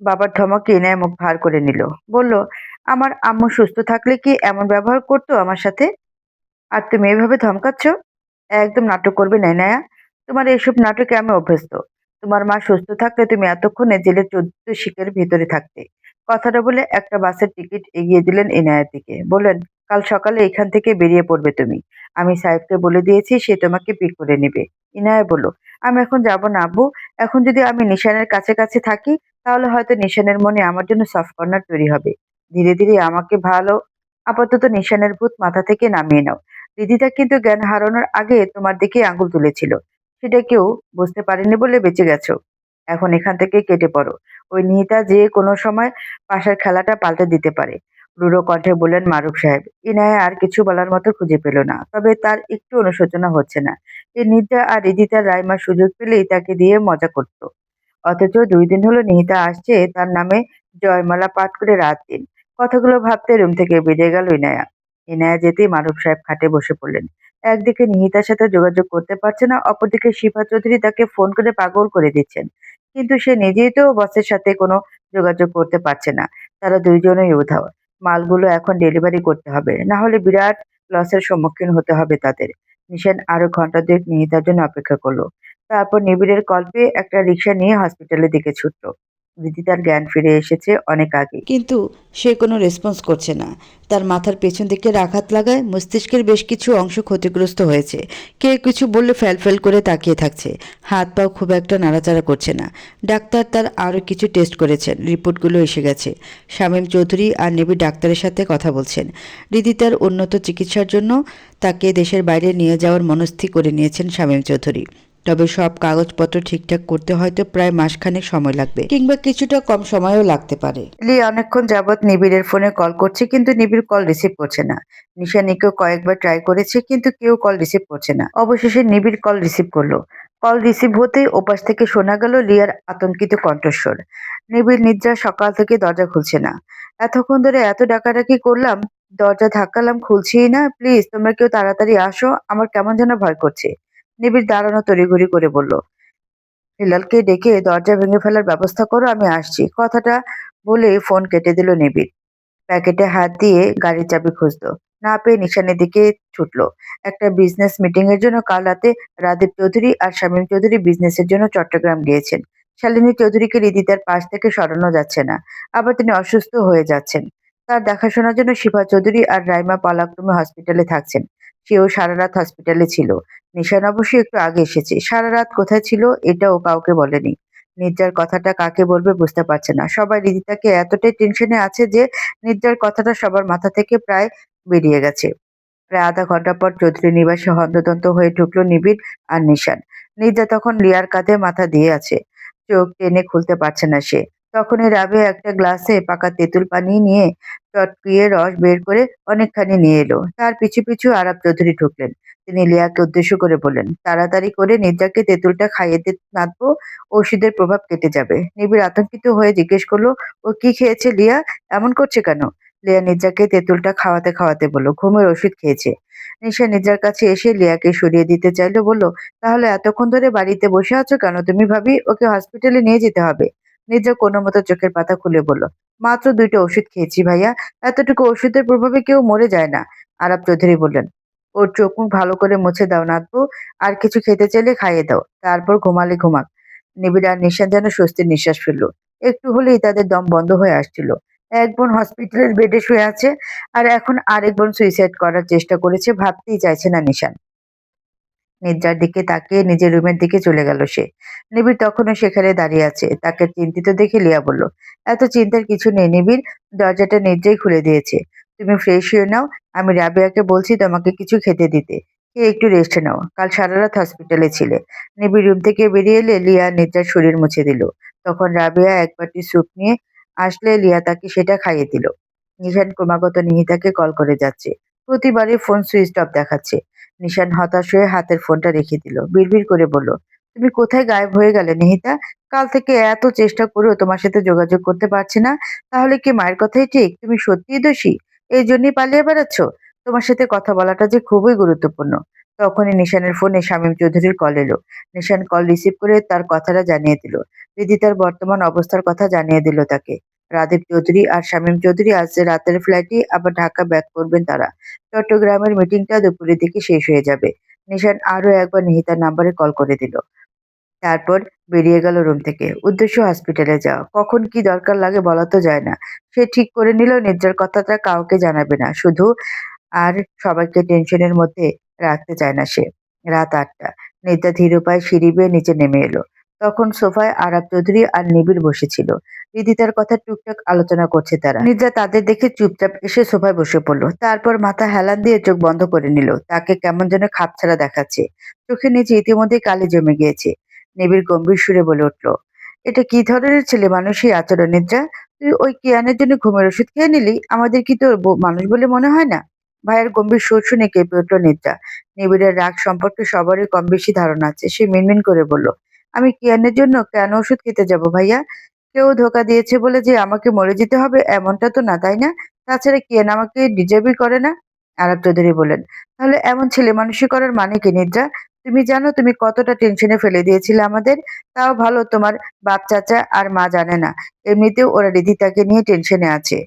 বাবার ধমকে ইনায়া মুখ ভার করে নিল। বলল, আমার আম্মু সুস্থ থাকলে কি এমন ব্যবহার করতো আমার সাথে? আর তুমি এভাবে ধমকাচ্ছ? একদম নাটক করবে না ইনায়া। তোমার এইসব নাটকে আমি অভ্যস্ত। তোমার মা সুস্থ থাকলে তুমি এতক্ষণে জেলের ১৪ শিকের ভিতরে থাকতে। কথাটা বলে একটা বাসের টিকিট এগিয়ে দিলেন ইনায়ার দিকে। বললেন, কাল সকালে এখান থেকে বেরিয়ে পড়বে তুমি। আমি সাহেবকে বলে দিয়েছি সে তোমাকে পিক করে নেবে। ইনায়া বলল, আমি এখন যাব না আব্বু। এখন যদি আমি নিশানের কাছে থাকি তাহলে হয়তো নিশানের মনে আমার জন্য সফট কর্নার তৈরি হবে। ধীরে ধীরে আমাকে ভালো আপাতত নিশানের ভূত মাথা থেকে নামিয়ে নাও। রিদিতা কিন্তু জ্ঞান হারানোর আগে তোমার দিকে আঙুল তুলেছিল। সেটা কেউ বুঝতে পারেনি বলে বেঁচে গেছো। এখন এখান থেকে কেটে পড়ো। ওই নিহিতা যে কোনো সময় পাশার খেলাটা পাল্টে দিতে পারে। রূঢ় কণ্ঠে বললেন মারুফ সাহেব। ইনায়া আর কিছু বলার মতো খুঁজে পেল না, তবে তার একটু অনুশোচনা হচ্ছে না। এই নিহিতা আর রিদিতার রাইমা সুযোগ পেলেই তাকে দিয়ে মজা করত। অথচ ২ দিন হলো নিহিতা আসছে তার নামে জয়মালা পাঠ করে রাত দিন। কথাগুলো ভাবতে রুম থেকে বেরিয়ে গেল ইনায়া। ইনায়া যেতেই মারুফ সাহেব খাটে বসে পড়লেন। একদিকে নিহিতার সাথে যোগাযোগ করতে পারছে না, অপরদিকে শিফা চৌধুরী তাকে ফোন করে পাগল করে দিচ্ছেন। কিন্তু সে নিজেই তো বসের সাথে কোনো যোগাযোগ করতে পারছে না। তারা দুইজনেই উধাও। মালগুলো এখন ডেলিভারি করতে হবে, না হলে বিরাট লসের সম্মুখীন হতে হবে তাদের। নিশান আরো ঘন্টা দুয়েক নিহিতার জন্য অপেক্ষা করলো। তারপর নিবিড়ের কল পেয়ে একটা রিক্সা নিয়ে হসপিটালের দিকে ছুটল। দিদি তার জ্ঞান ফিরে এসেছে অনেক আগে, কিন্তু সে কোনো রেসপন্স করছে না। তার মাথার পেছন দিকে আঘাত লাগায় মস্তিষ্কের বেশ কিছু অংশ ক্ষতিগ্রস্ত হয়েছে। কেউ কিছু বললে ফ্যাল করে তাকিয়ে থাকছে। হাত পাও খুব একটা নাড়াচাড়া করছে না। ডাক্তার তার আরও কিছু টেস্ট করেছেন, রিপোর্টগুলো এসে গেছে। শামীম চৌধুরী আর নিবিড় ডাক্তারের সাথে কথা বলছেন। রিদি তার উন্নত চিকিৎসার জন্য তাকে দেশের বাইরে নিয়ে যাওয়ার মনস্থির করে নিয়েছেন শামীম চৌধুরী। তবে সব কাগজপত্র ঠিকঠাক করতে হয়তো প্রায় মাসখানেক সময় লাগবে, কিংবা কিছুটা কম সময়ও লাগতে পারে। লি অনেকক্ষণ যাবৎ নিবিড়ের ফোনে কল করছে, কিন্তু নিবিড় কল রিসিভ করছে না। নিশানীকেও কয়েকবার ট্রাই করেছে, কিন্তু কেউ কল রিসিভ করছে না। অবশেষে নিবিড় কল রিসিভ করলো। কল রিসিভ হতেই ওপাশ থেকে শোনা গেল লিয়ার আতঙ্কিত কণ্ঠস্বর। নিবিড় নিদ্রা সকাল থেকে দরজা খুলছে না। এতক্ষণ ধরে এত ডাকাডাকি করলাম, দরজা ধাক্কালাম, খুলছেই না। প্লিজ তোমরা কেউ তাড়াতাড়ি আসো, আমার কেমন যেন ভয় করছে। নিবিড় দাঁড়ানো তড়িঘড়ি করে বলল, হিলালকে ডেকে দরজা ভেঙে ফেলার ব্যবস্থা করো, আমি আসছি। কথাটা বলে ফোন কেটে দিল নিবিড়। প্যাকেটে হাত দিয়ে গাড়ির চাবি খুঁজলো। না পেয়ে নিশানের দিকে ছুটলো। একটা বিজনেস মিটিং এর জন্য কাল রাতে রাদীপ চৌধুরী আর শামীম চৌধুরী বিজনেসের জন্য চট্টগ্রাম গিয়েছেন। শালিনী চৌধুরীকে রিদিতার পাশ থেকে সরানো যাচ্ছে না। আবার তিনি অসুস্থ হয়ে যাচ্ছেন। তার দেখাশোনার জন্য শিফা চৌধুরী আর রাইমা পালাক্রমে হসপিটালে থাকছেন। সেও সারা রাত হসপিটালে ছিল। নিশান অবশ্যই একটু আগে এসেছে। সারা রাত কোথায় ছিল এটাও কাউকে বলেনি। নির্জার কথাটা কাকে বলবে বুঝতে পারছে না। সবাই রিদিতাকে এতটাই টেনশনে আছে যে নির্জার কথাটা সবার মাথা থেকে প্রায় বেরিয়ে গেছে। প্রায় আধা ঘন্টা পর চৌধুরী নিবাসে হন্তদন্ত হয়ে ঢুকলো নিবিড় আর নিশান। নির্জা তখন লিয়ার কাঁধে মাথা দিয়ে আছে। চোখ টেনে খুলতে পারছে না সে। তখনই রাবেয়া একটা গ্লাসে পাকা তেঁতুল পানি নিয়ে চটকিয়ে রস বের করে অনেকখানি নিয়ে এলো। তার পিছু পিছু আরাব চৌধুরী ঢুকলেন। তিনি লিয়াকে উদ্দেশ্য করে বললেন, তাড়াতাড়ি করে নির্জাকে তেঁতুলটা খাইয়ে নাতবো, ওষুধের প্রভাব কেটে যাবে। নিবিড় আতঙ্কিত হয়ে জিজ্ঞেস করলো, ও কি খেয়েছে লিয়া? এমন করছে কেন? লিয়া নির্জাকে তেঁতুলটা খাওয়াতে খাওয়াতে বলল, ঘুমের ওষুধ খেয়েছে। নিশা নির্জার কাছে এসে লিয়াকে সরিয়ে দিতে চাইলো, বলল, তাহলে এতক্ষণ ধরে বাড়িতে বসে আছো কেন তুমি ভাবি? ওকে হসপিটালে নিয়ে যেতে হবে। নির্জা কোনো মতো চোখের পাতা খুলে বলল, মাত্র 2টা ওষুধ খেয়েছি ভাইয়া, এতটুকু ওষুধের প্রভাবে কেউ মরে যায় না। আরাব চৌধুরী বললেন, ওর চোখ মুখ ভালো করে মুছে দাও নাতবু, আর কিছু খেতে চাইলে খাইয়ে দাও, তারপর ঘুমালে ঘুমাক। নিবিড় আর নিশান যেন স্বস্তির নিঃশ্বাস ফেলল। একটু হলেই তাদের দম বন্ধ হয়ে আসছিল। এক বোন হসপিটালের বেডে শুয়ে আছে, আর এখন আরেক বোন সুইসাইড করার চেষ্টা করেছে, ভাবতেই চাইছে না নিশান। নির্জার দিকে তাকিয়ে নিজের রুমের দিকে চলে গেল সে। নিবিড় তখনও সেখানে দাঁড়িয়ে আছে। তাকে চিন্তিত দেখে লিয়া বলল, এত চিন্তার কিছু নেই নিবিড়, দরজাটা নির্জয় খুলে দিয়েছে। তুমি ফ্রেশ হয়ে নাও, আমি রাবেয়াকে বলছি তোমাকে কিছু খেতে দিতে। খেয়ে একটু রেস্ট নাও, কাল সারা রাত হসপিটালে ছিলে। নিবিড় রুম থেকে বেরিয়ে এলে লিয়া নির্জার শরীর মুছে দিল। তখন রাবেয়া এক বাটি স্যুপ নিয়ে আসলে লিয়া তাকে সেটা খাইয়ে দিল। নিশান ক্রমাগত নিহিতাকে কল করে যাচ্ছে। প্রতিবারই ফোন সুইচ অফ দেখাচ্ছে। নিশান হতাশ হয়ে হাতের ফোনটা রেখে দিল। বিড়বিড় করে বলল, তুমি কোথায় গায়েব হয়ে গেলে নিহিতা? কাল থেকে এত চেষ্টা করেও তোমার সাথে যোগাযোগ করতে পারছি না। তাহলে কি মায়ের কথাই ঠিক? তুমি সত্যিই দোষী? এই জন্যই পালিয়ে বেড়াচ্ছ? তোমার সাথে কথা বলাটা যে খুবই গুরুত্বপূর্ণ। তখনই নিশানের ফোনে শামীম চৌধুরীর কল এলো। নিশান কল রিসিভ করে তার কথাটা জানিয়ে দিল। দিদি তার বর্তমান অবস্থার কথা জানিয়ে দিল তাকে। রাদীপ চৌধুরী আর শামীম চৌধুরী আজ রাতের ফ্লাইটে আবার ঢাকা ব্যাক করবেন তারা। চট্টগ্রামের মিটিংটা দুপুরের দিকে শেষ হয়ে যাবে। নিশান আরো একবার নিহিতার নাম্বারে কল করে দিল। তারপর বেরিয়ে গেল রুম থেকে। উদ্দেশ্য হসপিটালে যাওয়া। কখন কি দরকার লাগে বলা তো যায় না। সে ঠিক করে নিল নির্জার কথাটা কাউকে জানাবে না। শুধু আর সবাইকে টেনশনের মধ্যে রাখতে চায় না সে। রাত ৮টা। নিদ্রা ধীর পায়ে সিঁড়ি বেয়ে নিচে নেমে এলো। তখন সোফায় আরাব চৌধুরী আর নিবিড় বসেছিল। রিদিতার কথা টুকটাক আলোচনা করছে তারা। নিদ্রা তাদের দেখে চুপচাপ এসে সোফায় বসে পড়ল। তারপর মাথা হেলান দিয়ে চোখ বন্ধ করে নিল। তাকে কেমন যেন খাপছাড়া দেখাচ্ছে। চোখের নিচে ইতিমধ্যেই কালি জমে গিয়েছে। নিবিড় গম্ভীর সুরে বলে উঠল, এটা কি ধরনের ছেলে মানুষই আচরণ নিদ্রা? তুই ওই কিয়ানের জন্য ঘুমের ওষুধ খেয়ে নিলি? আমাদের কি তোর মানুষ বলে মনে হয় না? ভাইয়ের গম্ভীর সুর শুনে কেঁপে উঠল নিদ্রা। নিবিড়ের রাগ সম্পর্কে সবারই কম বেশি ধারণা আছে। সে মিনমিন করে বলল, আমি কিয়ানের জন্য কেন ওষুধ খেতে যাব ভাইয়া? কেউ ধোকা দিয়েছে বলে যে আমাকে মরে যেতে হবে এমনটা তো না, তাই না? তাছাড়া কিয়ান আমাকে ডিজার্ভই করে না। আরব চৌধুরী বললেন, তাহলে এমন ছেলে মানুষই করার মানে কি নিদ্রা? তুমি জানো তুমি কতটা টেনশনে ফেলে দিয়েছিলে আমাদের। তাও ভালো তোমার বাপ চাচা আর মা জানে না। এমনিতেও ওরা রিধিতাকে নিয়ে টেনশনে আছে।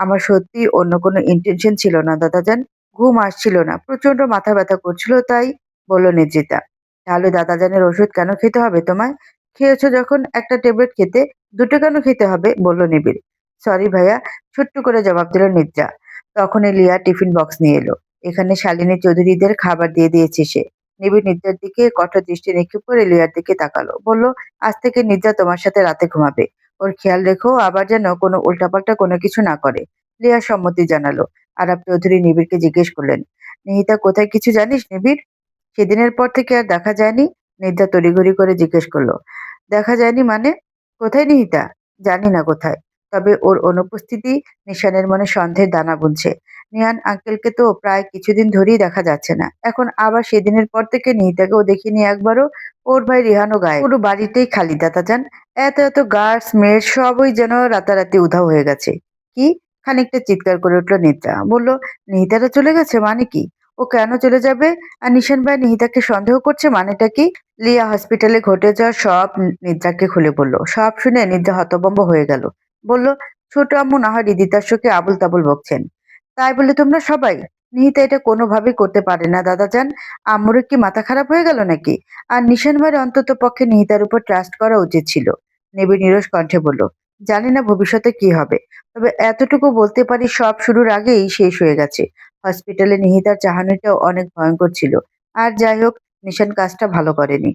আমার সত্যি অন্য কোনো ইন্টেনশন ছিল না দাদাজান। ঘুম আসছিল না, প্রচন্ড মাথা ব্যথা করছিল, তাই বলল নিদ্রিতা। তাহলে দাদাজানের ওষুধ কেন খেতে হবে তোমায়? খেয়েছো যখন একটা ট্যাবলেট খেতে, দুটো কেন খেতে হবে? বলল নিবিড়। সরি ভাইয়া, ছোট্ট করে জবাব দিল নিদ্রা। তখনই লিয়া টিফিন বক্স নিয়ে এলো। এখানে শালিনী চৌধুরীদের খাবার দিয়ে দিয়েছে সে। নিবিড় নিদ্রার দিকে কঠোর দৃষ্টি নিক্ষেপ করে লিয়ার দিকে তাকালো। বলল, আজ থেকে নিদ্রা তোমার সাথে রাতে ঘুমাবে। ওর খেয়াল রেখো, আবার যেন কোনো উল্টাপাল্টা কোনো কিছু না করে। লিয়া সম্মতি জানালো। আরাব চৌধুরী নিবিড়কে জিজ্ঞেস করলেন, নিহিতা কোথায় কিছু জানিস নিবিড়? সেদিনের পর থেকে আর দেখা যায়নি। নিদ্রা তড়িঘড়ি করে জিজ্ঞেস করলো। দেখা যায়নি মানে? কোথায় নিহিতা? জানি না কোথায়। তবে ওর অনুপস্থিতি নিশানের মনে সন্দেহের দানা বুনছে। নিহান আঙ্কেলকে তো প্রায় কিছুদিন ধরেই দেখা যাচ্ছে না। এখন আবার সেদিনের পর থেকে নিহিতাকেও দেখিনি একবারও। ওর ভাই রিহানও গায়ে। পুরো বাড়িতেই খালি দাদাজান। এত এত গার্ডস মেয়ের সবই যেন রাতারাতি উধাও হয়ে গেছে। কি? খানিকটা চিৎকার করে উঠল নিদ্রা। বলল, নিহিতারা চলে গেছে মানে কি? ও কেন চলে যাবে? আর নিশান ভাই নিহিতাকে সন্দেহ করছে মানেটা কি? লিয়া হসপিটালে ঘটে যাওয়া সব নিদ্রাকে খুলে বলল। সব শুনে নিদ্রা হতভম্ব হয়ে গেল। বলল, ছোট আম্মু না হয় রিদিতার শোকে আবুল তাবুল বকছেন। তাই বলে তোমরা সবাই? নিহিতা এটা কোনোভাবেই করতে পারে না দাদাজান। আম্মুর কি মাথা খারাপ হয়ে গেল নাকি? আর নিশান ভাইয়ের অন্তত পক্ষে নিহিতার উপর ট্রাস্ট করা উচিত ছিল। নিবিড় নিরস কণ্ঠে বলল, জানি না ভবিষ্যতে কি হবে, তবে এতটুকু বলতে পারি সব শুরুর আগেই শেষ হয়ে গেছে। হসপিটালে নিহিতার চাহনিটাও অনেক ভয়ঙ্কর ছিল। আর যাই হোক, নিশান কাজটা ভালো করেনি।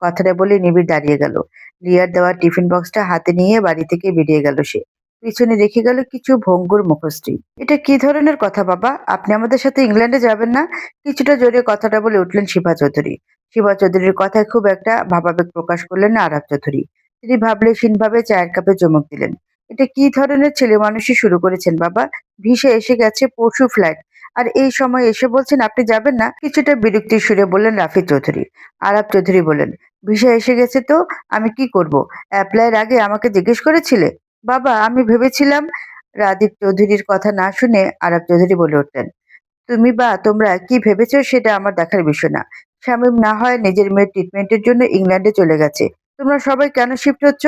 কথাটা বলে নিবিড় দাঁড়িয়ে গেল। লিয়ার দেওয়া টিফিন বক্সটা হাতে নিয়ে বাড়ি থেকে বেরিয়ে গেল সে। পিছনে রেখে গেল কিছু ভঙ্গুর মুখশ্রী। এটা কি ধরনের কথা বাবা? আপনি আমাদের সাথে ইংল্যান্ডে যাবেন না? কিছুটা জোরে কথাটা বলে উঠলেন শিবা চৌধুরী। শিবা চৌধুরীর কথায় খুব একটা ভাবাবেগ প্রকাশ করলেন না আরাব চৌধুরী। তিনি ভাবলেশীনভাবে চায়ের কাপে চুমুক দিলেন। এটা কি ধরনের ছেলে মানুষই শুরু করেছেন বাবা? ভিসা এসে গেছে পরশু ফ্লাইট। আর এই সময় এসে বলছেন আপনি যাবেন না? কিছুটা বিরক্তির সুরে বললেন রাফি চৌধুরী। আরাব চৌধুরী বললেন, ভিসা এসে গেছে তো আমি কি করব? অ্যাপ্লাইয়ের আগে আমাকে জিজ্ঞেস করেছিলে? বাবা আমি ভেবেছিলাম। রাদীপ চৌধুরীর কথা না শুনে আরাব চৌধুরী বলে উঠলেন, তুমি বা তোমরা কি ভেবেছো সেটা আমার দেখার বিষয় না। শামীম না হয় নিজের মেয়ের ট্রিটমেন্টের জন্য ইংল্যান্ডে চলে গেছে। তোমরা সবাই কেন শিফট হচ্ছ?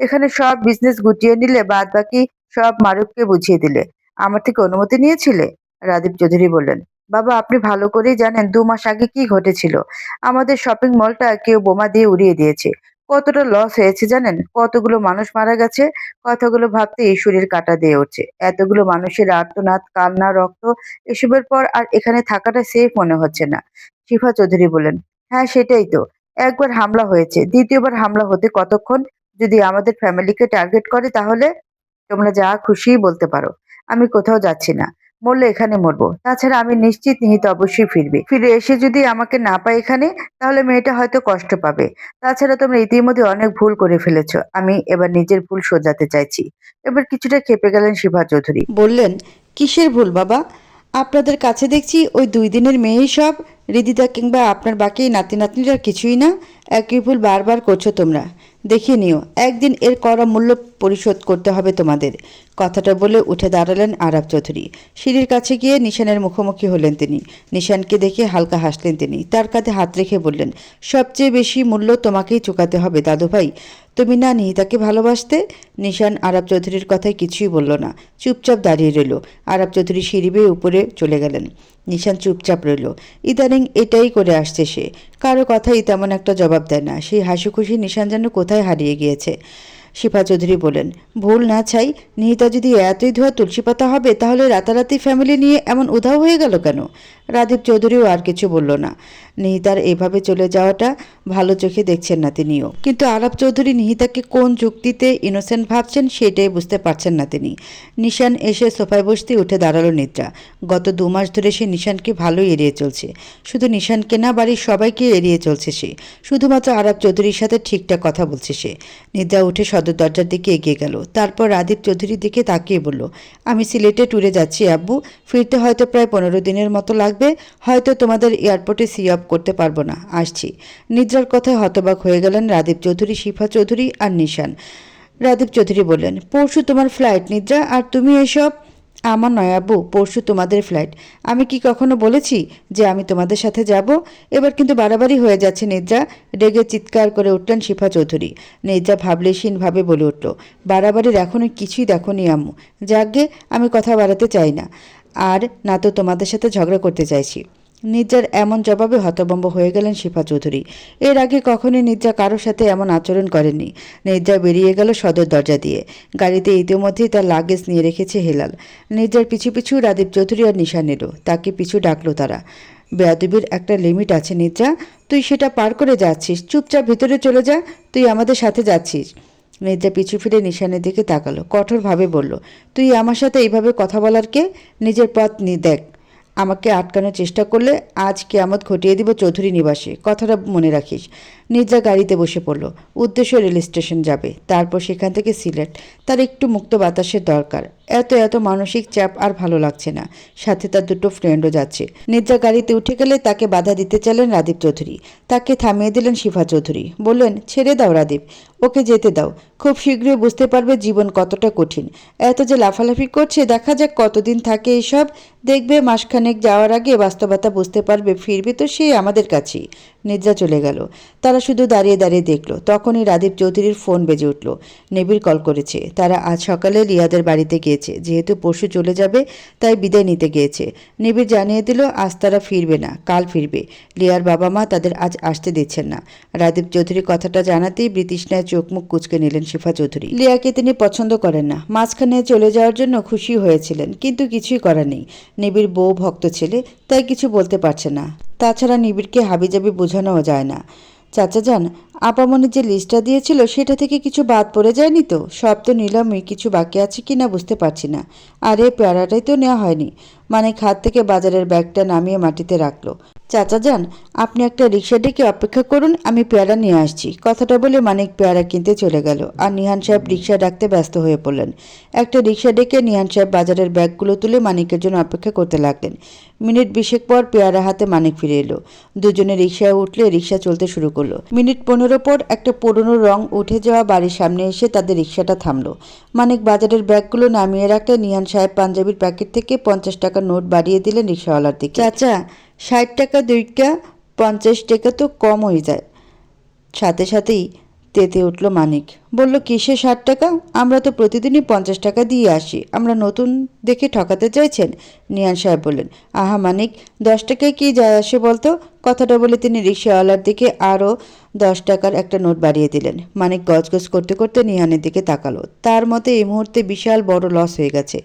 এখানে সব বিজনেস গুটিয়ে নিলে বাদ বাকি সব মারুফকে বুঝিয়ে দিলে। আমার থেকে অনুমতি নিয়েছিলে? রাদীপ চৌধুরী বললেন, বাবা আপনি ভালো করেই জানেন 2 মাস আগে কি ঘটেছিল। আমাদের শপিং মলটা কেউ বোমা দিয়ে উড়িয়ে দিয়েছে। কতটা লস হয়েছে জানেন? কতগুলো মানুষ মারা গেছে। কথাগুলো ভাবতেই শরীর কাঁটা দিয়ে উঠছে। এতগুলো মানুষের আর্তনাদ, কান্না, রক্ত, এসবের পর আর এখানে থাকাটা সেফ মনে হচ্ছে না। শিফা চৌধুরী বললেন, হ্যাঁ সেটাই তো। একবার হামলা হয়েছে, দ্বিতীয়বার হামলা হতে কতক্ষণ? যদি আমাদের ফ্যামিলিকে টার্গেট করে তাহলে? তোমরা যা খুশি বলতে পারো। আমি কোথাও যাচ্ছি না। মরলে এখানে মরবো। তাছাড়া আমি নিশ্চিত নিহিত অবশ্যই ফিরবে। ফিরে এসে যদি আমাকে না পায় এখানে, তাহলে মেয়েটা হয়তো কষ্ট পাবে। তাছাড়া তোমরা ইতিমধ্যে অনেক ভুল করে ফেলেছো। আমি এবার নিজের ভুল শোধরাতে চাইছি। এবার কিছুটা ক্ষেপে গেলেন শিবা চৌধুরী। বললেন, কিসের ভুল বাবা? আপনাদের কাছে দেখছি ওই 2 দিনের মেয়েই সব। হৃদিতা কিংবা আপনার বাকি নাতি নাতনিরা কিছুই না। একই ভুল বারবার করছো তোমরা। দেখিয়ে নিও, একদিন এর কড়া মূল্য পরিশোধ করতে হবে তোমাদের। কথাটা বলে উঠে দাঁড়ালেন আরাব চৌধুরী। সিঁড়ির কাছে গিয়ে নিশানের মুখোমুখি হলেন তিনি। নিশানকে দেখে হালকা হাসলেন তিনি। তার কাঁধে হাত রেখে বললেন, সবচেয়ে বেশি মূল্য তোমাকেই চুকাতে হবে দাদু ভাই। তুমি না নিহিতাকে ভালোবাসতে? নিশান আরাব চৌধুরীর কথায় কিছুই বলল না। চুপচাপ দাঁড়িয়ে রইল। আরাব চৌধুরী সিঁড়ি বেয়ে উপরে চলে গেলেন। নিশান চুপচাপ রইল। ইদানিং এটাই করে আসছে সে। কারো কথাই তেমন একটা জবাব দেয় না। সেই হাসিখুশি নিশান যেন কোথায় হারিয়ে গিয়েছে। শিফা চৌধুরী বলেন, ভুল না চাই, নিহিতা যদি এতই ধোয়া তুলসী পাতা হবে তাহলে রাতারাতি ফ্যামিলি নিয়ে এমন উধাও হয়ে গেল কেন? রাদীপ চৌধুরীও আর কিছু বলল না। নিহিতার এভাবে চলে যাওয়াটা ভালো চোখে দেখছেন না তিনিও। কিন্তু আলাপ চৌধুরী নিহিতাকে কোন যুক্তিতে ইনোসেন্ট ভাবছেন সেটাই বুঝতে পারছেন না তিনি। নিশান এসে সোফায় বসতে উঠে দাঁড়ালো নিদ্রা। গত 2 মাস ধরে সে নিশানকে ভালোই এড়িয়ে চলছে। শুধু নিশানকে না, বাড়ির সবাইকে এড়িয়ে চলছে সে। শুধুমাত্র আলাপ চৌধুরীর সাথে ঠিকঠাক কথা বলছে সে। নিদ্রা উঠে সদর দরজার দিকে এগিয়ে গেল। তারপর রাদীপ চৌধুরীর দিকে তাকিয়ে বলল, আমি সিলেটে ট্যুরে যাচ্ছি আব্বু, ফিরতে হয়তো প্রায় 15 দিনের মতো লাগবে, হয়তো তোমাদের এয়ারপোর্টে সি অফ করতে পারবো না, আসছি। নিদ্রার কথায় হতবাক হয়ে গেলেন রাদীপ চৌধুরী, শিফা চৌধুরী আর নিশান। রাদীপ চৌধুরী বললেন, পরশু তোমার ফ্লাইট নিদ্রা, আর তুমি এসব? আমার নয় আব্বু, পরশু তোমাদের ফ্লাইট। আমি কি কখনো বলেছি যে আমি তোমাদের সাথে যাব? এবার কিন্তু বাড়াবাড়ি হয়ে যাচ্ছে নিদ্রা, রেগে চিৎকার করে উঠলেন শিফা চৌধুরী। নিদ্রা ভাবলেশীনভাবে বলে উঠল, বাড়াবাড়ির এখনো কিছুই দেখোনি আম্মু। যাকগে, আমি কথা বাড়াতে চাই না, আর না তো তোমাদের সাথে ঝগড়া করতে চাইছি। নিদ্রার এমন জবাবে হতভম্ব হয়ে গেলেন শিফা চৌধুরী। এর আগে কখনোই নিদ্রা কারোর সাথে এমন আচরণ করেননি। নিদ্রা বেরিয়ে গেল সদর দরজা দিয়ে। গাড়িতে ইতিমধ্যেই তার লাগেজ নিয়ে রেখেছে হেলাল। নিদ্রার পিছু পিছু রাদীপ চৌধুরী আর নিশান এলো। তাকে পিছু ডাকলো তারা। বেয়াদবির একটা লিমিট আছে নিদ্রা, তুই সেটা পার করে যাচ্ছিস। চুপচাপ ভিতরে চলে যা, তুই আমাদের সাথে যাচ্ছিস। নিদ্রা পিছু ফিরে নিশানের দিকে তাকালো, কঠোরভাবে বলল, তুই আমার সাথে এইভাবে কথা বলার কে? নিজের পথ দেখ। আমাকে আটকানোর চেষ্টা করলে আজ কেয়ামত ঘটিয়ে দিব চৌধুরী নিবাসে, কথাটা মনে রাখিস। নিদ্রা গাড়িতে বসে পড়ল। উদ্দেশ্য রেল স্টেশন যাবে, তারপর সেখান থেকে সিলেট। তার একটু মুক্ত বাতাসের দরকার। এত মানসিক চাপ আর ভালো লাগছে না। সাথে তার 2টো ফ্রেন্ডও যাচ্ছে। নিদ্রা গাড়িতে উঠে গেলে তাকে বাধা দিতে চাইলেন রাদীপ চৌধুরী। তাকে থামিয়ে দিলেন শিফা চৌধুরী। বললেন, ছেড়ে দাও রাদীপ, ওকে যেতে দাও। খুব শীঘ্রই বুঝতে পারবে জীবন কতটা কঠিন। এত যে লাফালাফি করছে, দেখা যাক কতদিন থাকে এইসব। দেখবে মাসখানেক যাওয়ার আগে বাস্তবতা বুঝতে পারবে, ফিরবে তো সেই আমাদের কাছেই। নিদ্রা চলে গেল। তারা শুধু দাঁড়িয়ে দাঁড়িয়ে দেখল। তখনই রাদীপ চৌধুরীর ফোন বেজে উঠল। নিবিড় কল করেছে। তারা আজ সকালে লিয়াদের বাড়িতে গিয়েছে। যেহেতু পরশু চলে যাবে, তাই বিদায় নিতে গিয়েছে। নিবিড় জানিয়ে দিল আজ তারা ফিরবে না, কাল ফিরবে। লিয়ার বাবা মা তাদের আজ আসতে দিচ্ছেন না। রাদীপ চৌধুরী কথাটা জানাতেই বৃতৃষ্ণায় চোখ মুখ কুঁচকে নিলেন শিফা চৌধুরী। লিয়াকে তিনি পছন্দ করেন না। মাঝখানে চলে যাওয়ার জন্য খুশি হয়েছিলেন, কিন্তু কিছুই করার নেই। নিবিড় বউ ভক্ত ছেলে, তাই কিছু বলতে পারছে না। তাছাড়া নিবিড়কে হাবিজাবি বোঝানোও যায় না। চাচা যান, আপামনি যে লিস্টটা দিয়েছিল সেটা থেকে কিছু বাদ পড়ে যায়নি তো? সব তো নিলামই, কিছু বাকি আছে কি না বুঝতে পারছি না। আরে পেয়ারাটাই তো নেওয়া হয়নি। মানে হাত থেকে বাজারের ব্যাগটা নামিয়ে মাটিতে রাখলো। চাচা যান, আপনি একটা রিক্সা ডেকে অপেক্ষা করুন, আমি পেয়ারা নিয়ে আসছি। কথাটা বলে মানিক পেয়ারা কিনতে চলে গেল। আর নিহান সাহেব রিক্সা ডাকতে ব্যস্ত হয়ে পড়লেন। একটা রিক্সা ডেকে নিহান সাহেব বাজারের ব্যাগগুলো তুলে মানিকের জন্য অপেক্ষা করতে লাগলেন। মিনিট 20 পর পেয়ারা হাতে মানিক ফিরে এলো। দুজনে রিক্সায় উঠলে রিক্সা চলতে শুরু করলো। মিনিট 15 পর একটা পুরনো রং উঠে যাওয়া বাড়ির সামনে এসে তাদের রিক্সাটা থামলো। মানিক বাজারের ব্যাগগুলো নামিয়ে রাখলে নিহান সাহেব পাঞ্জাবির প্যাকেট থেকে 50 টাকার নোট বাড়িয়ে দিলেন রিক্সাওয়ালার দিকে। চাচা, 60 টাকা দুইটা, 50 টাকা তো কম হয়ে যায়। সাথে সাথেই তেতে উঠল মানিক। বলল, কিসে 60 টাকা? আমরা তো প্রতিদিনই 50 টাকা দিয়ে আসি। আমরা নতুন দেখে ঠকাতে চাইছেন? নিয়ান সাহেব বললেন, আহা মানিক, 10 টাকায় কি যায় আসে বলতো? কথাটা বলে তিনি রিক্সাওয়ালার দিকে আরও 10 টাকার একটা নোট বাড়িয়ে দিলেন। মানিক গজগজ করতে করতে নিহানের দিকে তাকালো। তার মতে এই মুহূর্তে বিশাল বড় লস হয়ে গেছে।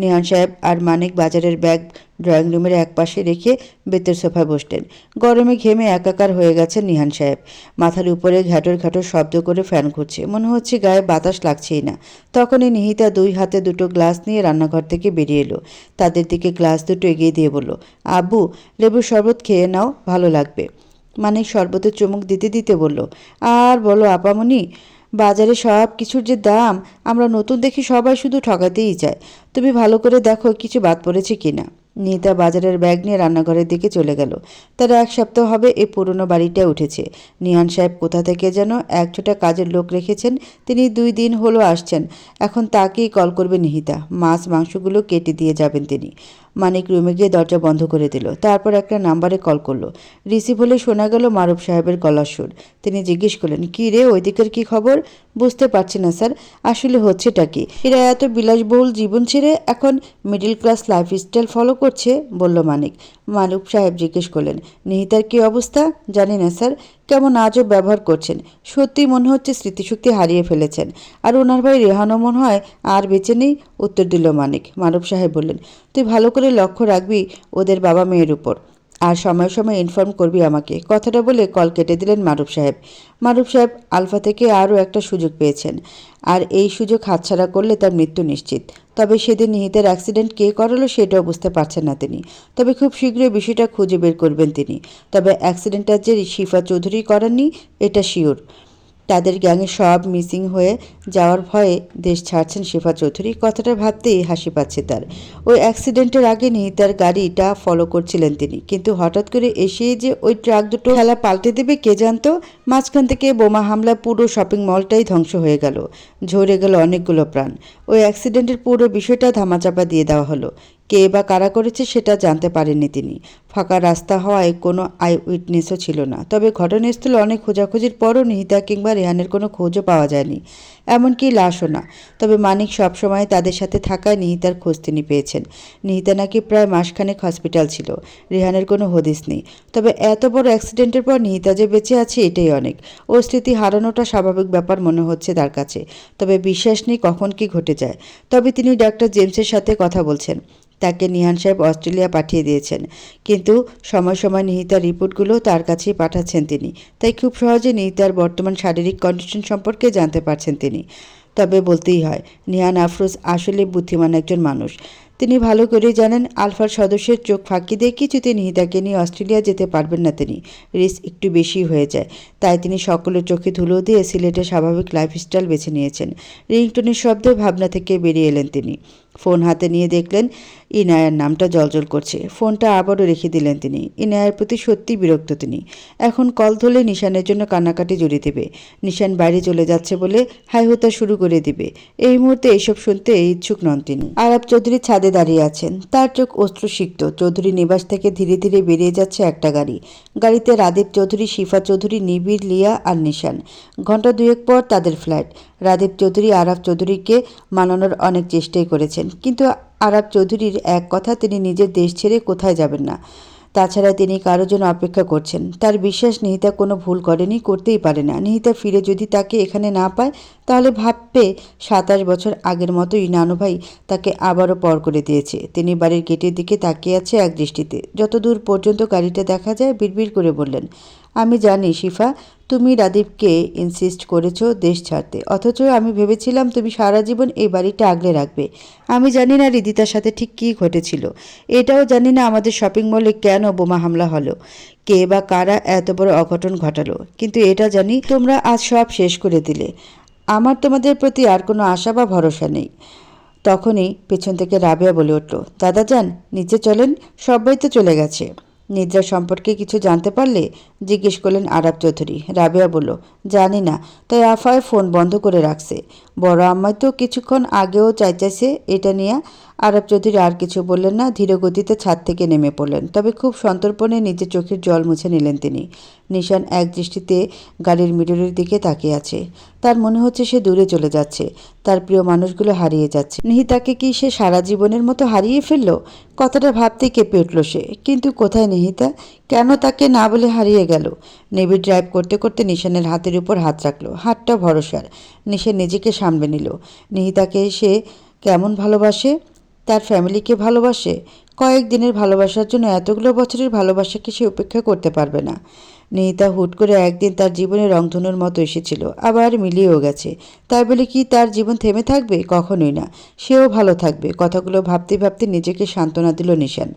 নিহান সাহেব আর মানিক বাজারের ব্যাগ ড্রয়িং রুমের একপাশে রেখে বেতের সোফায় বসলেন। গরমে ঘেমে একাকার হয়ে গেছেন নিহান সাহেব। মাথার উপরে ঘ্যাটর ঘ্যাটর শব্দ করে ফ্যান ঘুরছে, মনে হচ্ছে গায়ে বাতাস লাগছেই না। তখনই নিহিতা 2 হাতে 2টো গ্লাস নিয়ে রান্নাঘর থেকে বেরিয়ে এলো। তাদের দিকে গ্লাস 2টো এগিয়ে দিয়ে বলল, আব্বু, লেবুর শরবত খেয়ে নাও, ভালো লাগবে। মানিক শরবতের চুমুক দিতে দিতে বলল, আর বলো আপামনি, বাজারে সব কিছুর যে দাম, আমরা নতুন দেখি সবাই শুধু ঠকাতেই চায়। তুমি ভালো করে দেখো কিছু বাদ পড়েছে কিনা। নিহিতা বাজারের ব্যাগ নিয়ে রান্নাঘরের দিকে চলে গেল। তারা 1 সপ্তাহ হবে এই পুরনো বাড়িটায় উঠেছে। নিহান সাহেব কোথা থেকে যেন একজোটা কাজের লোক রেখেছেন, তিনি 2 দিন হলো আসছেন। এখন তাকেই কল করবে নিহিতা, মাছ মাংসগুলো কেটে দিয়ে যাবেন তিনি। মানিক রুমে গিয়ে দরজা বন্ধ করে দিল। তারপর একটা নাম্বারে কল করলো। রিসিভ হলে শোনা গেল মারুফ সাহেবের গলার সুর। তিনি জিজ্ঞেস করলেন, কী রে, ওইদিকের কি খবর? বুঝতে পারছি না স্যার, আসলে হচ্ছেটা কি? এরা এত বিলাসবহুল জীবন ছেড়ে এখন মিডল ক্লাস লাইফস্টাইল ফলো করছে, বলল মানিক। মারুফ সাহেব জিজ্ঞেস করলেন, নিহিতার কী অবস্থা? জানি না স্যার, কেমন আজব ব্যবহার করছেন। সত্যিই মনে হচ্ছে স্মৃতিশক্তি হারিয়ে ফেলেছেন। আর ওনার ভাই রেহানও মনে হয় আর বেঁচে নেই, উত্তর দিল মানিক। মারুফ সাহেব বললেন, তুই ভালো করে লক্ষ্য রাখবি ওদের বাবা মেয়ের উপর, আর সময় সময় ইনফর্ম করবি আমাকে। কথাটা বলে কল কেটে দিলেন মারুফ সাহেব। মারুফ সাহেব আলফা থেকে আরও একটা সুযোগ পেয়েছেন, আর এই সুযোগ হাতছাড়া করলে তার মৃত্যু নিশ্চিত। তবে সেদিন নিহিতের অ্যাক্সিডেন্ট কে করালো সেটাও বুঝতে পারছেন না তিনি। তবে খুব শীঘ্রই বিষয়টা খুঁজে বের করবেন তিনি। তবে অ্যাক্সিডেন্টটা যে শিফা চৌধুরী করেননি এটা শিওর। তাদের গ্যাংয়ে সব মিসিং হয়ে যাওয়ার ভয়ে দেশ ছাড়ছেন শিফা চৌধুরী। কথাটা ভাবতেই হাসি পাচ্ছে তার। ওই অ্যাক্সিডেন্টের আগে নিহিতার গাড়িটা ফলো করছিলেন তিনি, কিন্তু হঠাৎ করে এসেই যে ওই ট্রাক দুটো খেলা পাল্টে দেবে কে জানতো। মাঝখান থেকে বোমা হামলা, পুরো শপিং মলটাই ধ্বংস হয়ে গেল, ঝরে গেল অনেকগুলো প্রাণ। ওই অ্যাক্সিডেন্টের পুরো বিষয়টা ধামাচাপা দিয়ে দেওয়া হলো। কে বা কারা করেছে সেটা জানতে পারেননি তিনি। ফাঁকা রাস্তা হওয়ায় কোনো আই উইটনেসও ছিল না। তবে ঘটনাস্থলে অনেক খোঁজাখুঁজির পরও নিহিতা কিংবা রেহানের কোনো খোঁজও পাওয়া যায়নি, এমনকি লাশও না। তবে মানিক সবসময় তাদের সাথে থাকায় নিহিতার খোঁজ তিনি পেয়েছেন। নিহিতা নাকি প্রায় মাসখানেক হসপিটাল ছিল। রেহানের কোনো হদিস নেই। তবে এত বড় অ্যাক্সিডেন্টের পর নিহিতা যে বেঁচে আছে এটাই অনেক। ওর স্মৃতি হারানোটা স্বাভাবিক ব্যাপার মনে হচ্ছে তার কাছে। তবে বিশ্বাস নেই কখন কি ঘটে যায়। তবে তিনি ডাক্তার জেমসের সাথে কথা বলছেন। তাকে নিহান সাহেব অস্ট্রেলিয়া পাঠিয়ে দিয়েছেন, কিন্তু সময় সময় নিহিতার রিপোর্টগুলো তার কাছেই পাঠাচ্ছেন তিনি। তাই খুব সহজে নিহিতার বর্তমান শারীরিক কন্ডিশন সম্পর্কে জানতে পারছেন তিনি। তবে বলতেই হয়, নিহান আফরোজ আসলে বুদ্ধিমান একজন মানুষ। তিনি ভালো করেই জানেন আলফার সদস্যের চোখ ফাঁকি দিয়ে কিছুতে নিহিতাকে নিয়ে অস্ট্রেলিয়া যেতে পারবেন না তিনি। রিস্ক একটু বেশি হয়ে যায়। তাই তিনি সকলের চোখে ধুলো দিয়ে সিলেটের স্বাভাবিক লাইফস্টাইল বেছে নিয়েছেন। রিংটনের শব্দে ভাবনা থেকে বেরিয়ে এলেন তিনি। ফোন হাতে নিয়ে দেখলেন ইনায়ার নামটা জ্বলজ্বল করছে। ফোনটা আবারও রেখে দিলেন তিনি। ইনায়ার প্রতি সত্যিই বিরক্ত তিনি। এখন কল ধরলে নিশানের জন্য কান্নাকাটি জড়িয়ে দেবে। নিশান বাইরে চলে যাচ্ছে বলে হাইহোতা শুরু করে দিবে। এই মুহূর্তে এইসব শুনতে ইচ্ছুক নন তিনি। আরাব চৌধুরী ছাদে দাঁড়িয়ে আছেন। তার চোখ অশ্রুসিক্ত। চৌধুরী নিবাস থেকে ধীরে ধীরে বেরিয়ে যাচ্ছে একটা গাড়ি। গাড়িতে রাদীপ চৌধুরী, শিফা চৌধুরী, নিবিড়, লিয়া আর নিশান। ঘণ্টা দুয়েক পর তাদের ফ্লাইট। রাদীপ চৌধুরী আরাব চৌধুরীকে মানানোর অনেক চেষ্টাই করেছেন, কিন্তু আরাব চৌধুরীর এক কথা, তিনি নিজের দেশ ছেড়ে কোথায় যাবেন না। তাছাড়া তিনি কারোর জন্য অপেক্ষা করছেন। তার বিশ্বাস নিহিতা কোনো ভুল করেনি, করতেই পারে না। নিহিতা ফিরে যদি তাকে এখানে না পায় তাহলে ভাববে ২৭ বছর আগের মতোই নানু ভাই তাকে আবারও পর করে দিয়েছে। তিনি বাড়ির গেটের দিকে তাকিয়ে আছে এক দৃষ্টিতে। যতদূর পর্যন্ত গাড়িটা দেখা যায় বিড়বিড় করে বললেন, আমি জানি শিফা, তুমি রাদীপকে ইনসিস্ট করেছো দেশ ছাড়তে, অথচ আমি ভেবেছিলাম তুমি সারা জীবন এই বাড়িটা আগলে রাখবে। আমি জানি না রিদিতার সাথে ঠিক কী ঘটেছিল। এটাও জানি না আমাদের শপিং মলে কেন বোমা হামলা হলো, কে বা কারা এত বড় অঘটন ঘটালো। কিন্তু এটা জানি তোমরা আজ সব শেষ করে দিলে। আমার তোমাদের প্রতি আর কোনো আশা বা ভরসা নেই। তখনই পেছন থেকে রাবেয়া বলে উঠল, দাদা যান, নিচে চলেন, সবাই তো চলে গেছে। নিদ্রা সম্পর্কে কিছু জানতে পারলে, জিজ্ঞেস করলেন আরাব চৌধুরী। রাবেয়া বলল, জানি না, তাই আফায় ফোন বন্ধ করে রাখছে। বড় আম্মাই তো কিছুক্ষণ আগেও চাইছে এটা নিয়ে। আরাব চৌধুরী আর কিছু বললেন না, ধীর গতিতে ছাদ থেকে নেমে পড়লেন। তবে খুব সন্তর্পণে নিজের চোখের জল মুছে নিলেন তিনি। নিশান এক দৃষ্টিতে গাড়ির মিররের দিকে তাকিয়ে আছে। তার মনে হচ্ছে সে দূরে চলে যাচ্ছে, তার প্রিয় মানুষগুলো হারিয়ে যাচ্ছে। নিহিতাকে কি সে সারা জীবনের মতো হারিয়ে ফেলল? কথাটা ভাবতেই কেঁপে উঠল সে। কিন্তু কোথায় নিহিতা? কেন তাকে না বলে হারিয়ে গেল? নেভি ড্রাইভ করতে করতে নিশানের হাতের উপর হাত রাখলো। হাতটা ভরসার। নিশান নিজেকে সামলে নিল। নিহিতাকে সে কেমন ভালোবাসে, তার ফ্যামিলিকে ভালোবাসে। কয়েকদিনের ভালোবাসার জন্য এতগুলো বছরের ভালোবাসাকে সে উপেক্ষা করতে পারবে না। নিহিতা হুট করে একদিন তার জীবনে রংধনুর মতো এসেছিল, আবার মিলিয়েও গেছে। তাই বলে কি তার জীবন থেমে থাকবে? কখনোই না। সেও ভালো থাকবে। কথাগুলো ভাবতে ভাবতে নিজেকে সান্ত্বনা দিল নিশান।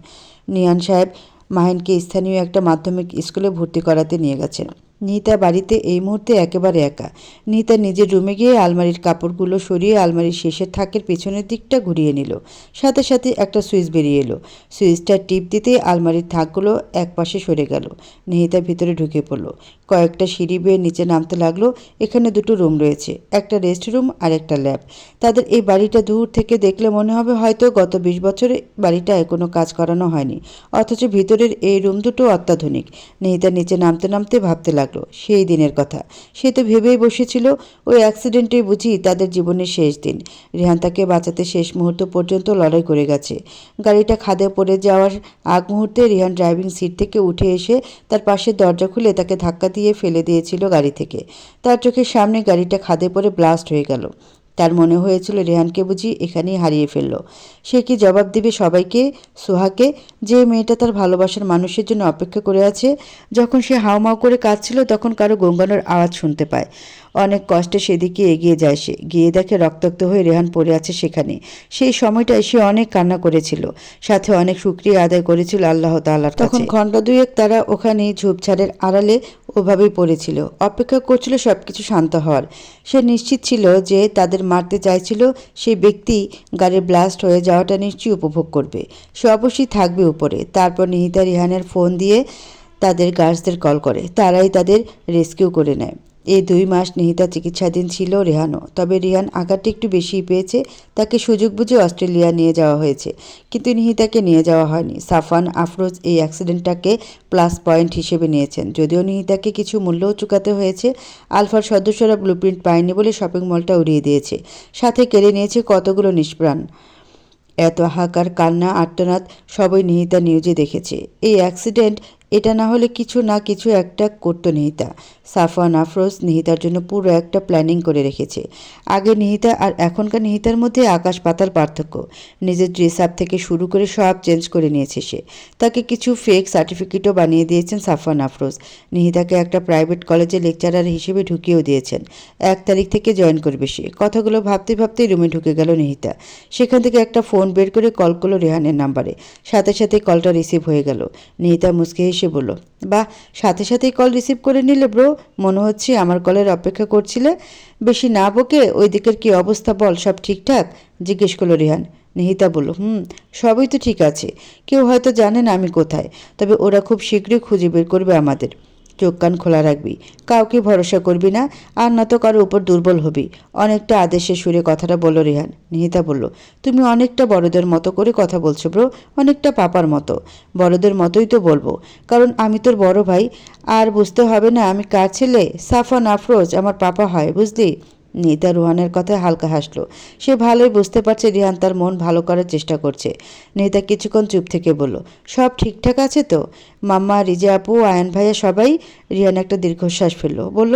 নিহান সাহেব মাহিনকে স্থানীয় একটা মাধ্যমিক স্কুলে ভর্তি করাতে নিয়ে গেছেন। নিহিতা বাড়িতে এই মুহূর্তে একেবারে একা। নিহিতা নিজের রুমে গিয়ে আলমারির কাপড়গুলো সরিয়ে আলমারির শেষের থাকের পেছনের দিকটা ঘুরিয়ে নিল। সাথে সাথে একটা সুইচ বেরিয়ে এলো। সুইচটা টিপ দিতেই আলমারির থাকগুলো একপাশে সরে গেল। নিহিতা ভিতরে ঢুকে পড়ল। কয়েকটা সিঁড়ি বেয়ে নিচে নামতে লাগলো। এখানে দুটো রুম রয়েছে, একটা রেস্ট রুম আর একটা ল্যাব। তাদের এই বাড়িটা দূর থেকে দেখলে মনে হবে হয়তো গত ২০ বছরে বাড়িটায় কোনো কাজ করানো হয়নি, অথচ ভিতরের এই রুম দুটো অত্যাধুনিক। নিহিতা নিচে নামতে নামতে ভাবতে লাগলো, লাগলো সেই দিনের কথা। সে তো ভেবেই বসেছিল ওই অ্যাক্সিডেন্টে বুঝি তাদের জীবনের শেষ দিন। রিহান তাকে বাঁচাতে শেষ মুহূর্ত পর্যন্ত লড়াই করে গেছে। গাড়িটা খাদে পড়ে যাওয়ার আগ মুহূর্তে রিহান ড্রাইভিং সিট থেকে উঠে এসে তার পাশের দরজা খুলে তাকে ধাক্কা দিয়ে ফেলে দিয়েছিল গাড়ি থেকে। তার চোখের সামনে গাড়িটা খাদে পড়ে ব্লাস্ট হয়ে গেল। তার মনে হয়েছিল রেহানকে বুঝি এখানেই হারিয়ে ফেলল। সে কি জবাব দিবে সবাইকে, সোহাকে, যে মেয়েটা তার ভালোবাসার মানুষের জন্য অপেক্ষা করে আছে? যখন সে হাউমাউ করে কাঁদছিল তখন কারো গঙ্গানোর আওয়াজ শুনতে পায়। অনেক কষ্টে সেদিকে এগিয়ে যায় সে। গিয়ে দেখে রক্তাক্ত হয়ে রেহান পড়ে আছে সেখানে। সেই সময়টায় সে অনেক কান্না করেছিল, সাথে অনেক শুকরিয়া আদায় করেছিল আল্লাহ তাআলার কাছে। তখন ঘণ্টা দুয়েক তারা ওখানে ঝোপঝাড়ের আড়ালে ওভাবেই পড়েছিল, অপেক্ষা করছিল সবকিছু শান্ত হওয়ার। সে নিশ্চিত ছিল যে তাদের মারতে চাইছিল সেই ব্যক্তি গাড়ির ব্লাস্ট হয়ে যাওয়াটা নিশ্চয়ই উপভোগ করবে। সে অবশ্যই থাকবে উপরে। তারপর নিহিতা রিহানের ফোন দিয়ে তাদের গার্ডসদের কল করে, তারাই তাদের রেস্কিউ করে নেয়। এই 2 মাস নিহিতা চিকিৎসাধীন ছিল, রেহানও। তবে রিহান আঘাতটা একটু বেশিই পেয়েছে। তাকে সুযোগ বুঝে অস্ট্রেলিয়া নিয়ে যাওয়া হয়েছে, কিন্তু নিহিতাকে নিয়ে যাওয়া হয়নি। সাফওয়ান আফরোজ এই অ্যাক্সিডেন্টটাকে প্লাস পয়েন্ট হিসেবে নিয়েছেন। যদিও নিহিতাকে কিছু মূল্যও চুকাতে হয়েছে। আলফার সদস্যরা ব্লুপ্রিন্ট পায়নি বলে শপিং মলটা উড়িয়ে দিয়েছে, সাথে কেড়ে নিয়েছে কতগুলো নিষ্প্রাণ। এত হাহাকার, কান্না, আর্তনাদ সবই নিহিতা নিউজে দেখেছে। এই অ্যাক্সিডেন্ট, এটা না হলে কিছু না কিছু একটা করতো নিহিতা। সাফওয়ান আফরোজ নিহিতার জন্য পুরো একটা প্ল্যানিং করে রেখেছে। আগে নিহিতা আর এখনকার নিহিতার মধ্যে আকাশ পাতাল পার্থক্য। নিজের ড্রেস আপ থেকে শুরু করে সব চেঞ্জ করে নিয়েছে সে। তাকে কিছু ফেক সার্টিফিকেটও বানিয়ে দিয়েছেন সাফওয়ান আফরোজ। নিহিতাকে একটা প্রাইভেট কলেজে লেকচারার হিসেবে ঢুকিয়েও দিয়েছেন। 1 তারিখ থেকে জয়েন করবে সে। কথাগুলো ভাবতে ভাবতেই রুমে ঢুকে গেল নিহিতা। সেখান থেকে একটা ফোন বের করে কল করলো রেহানের নাম্বারে। সাথে সাথে কলটা রিসিভ হয়ে গেল। নিহিতা মুচকে হেসে বলল, বাহ, সাথে সাথেই কল রিসিভ করে নিলে ব্রো। মনে হচ্ছে আমার কলের অপেক্ষা করছিলে। বেশি না বকে ওই দিকের কী অবস্থা বল, সব ঠিকঠাক? জিজ্ঞেস করলো রেহান। নিহিতা বলল, সবই তো ঠিক আছে। কেউ হয়তো জানে না আমি কোথায়, তবে ওরা খুব শীঘ্রই খুঁজে বের করবে আমাদের। চোখ কান খোলা রাখবি, কাউকে ভরসা করবি না, আর না তো কারো উপর দুর্বল হবি। অনেকটা আদেশের সুরে কথাটা বলল রেহান। নিহিতা বলল, তুমি অনেকটা বড়দের মতো করে কথা বলছো ব্রো, অনেকটা পাপার মতো। বড়দের মতোই তো বলবো, কারণ আমি তোর বড় ভাই। আর বুঝতে হবে না আমি কার ছেলে? সাফওয়ান আফরোজ আমার পাপা হয়, বুঝলি? নিহিতা রুহানের কথায় হালকা হাসলো। সে ভালোই বুঝতে পারছে রিহান তার মন ভালো করার চেষ্টা করছে। নিহিতা কিছুক্ষণ চুপ থেকে বলল, সব ঠিকঠাক আছে তো? মাম্মা, রিজা আপু, আয়ান ভাইয়া সবাই? রিহান একটা দীর্ঘশ্বাস ফেলল, বলল,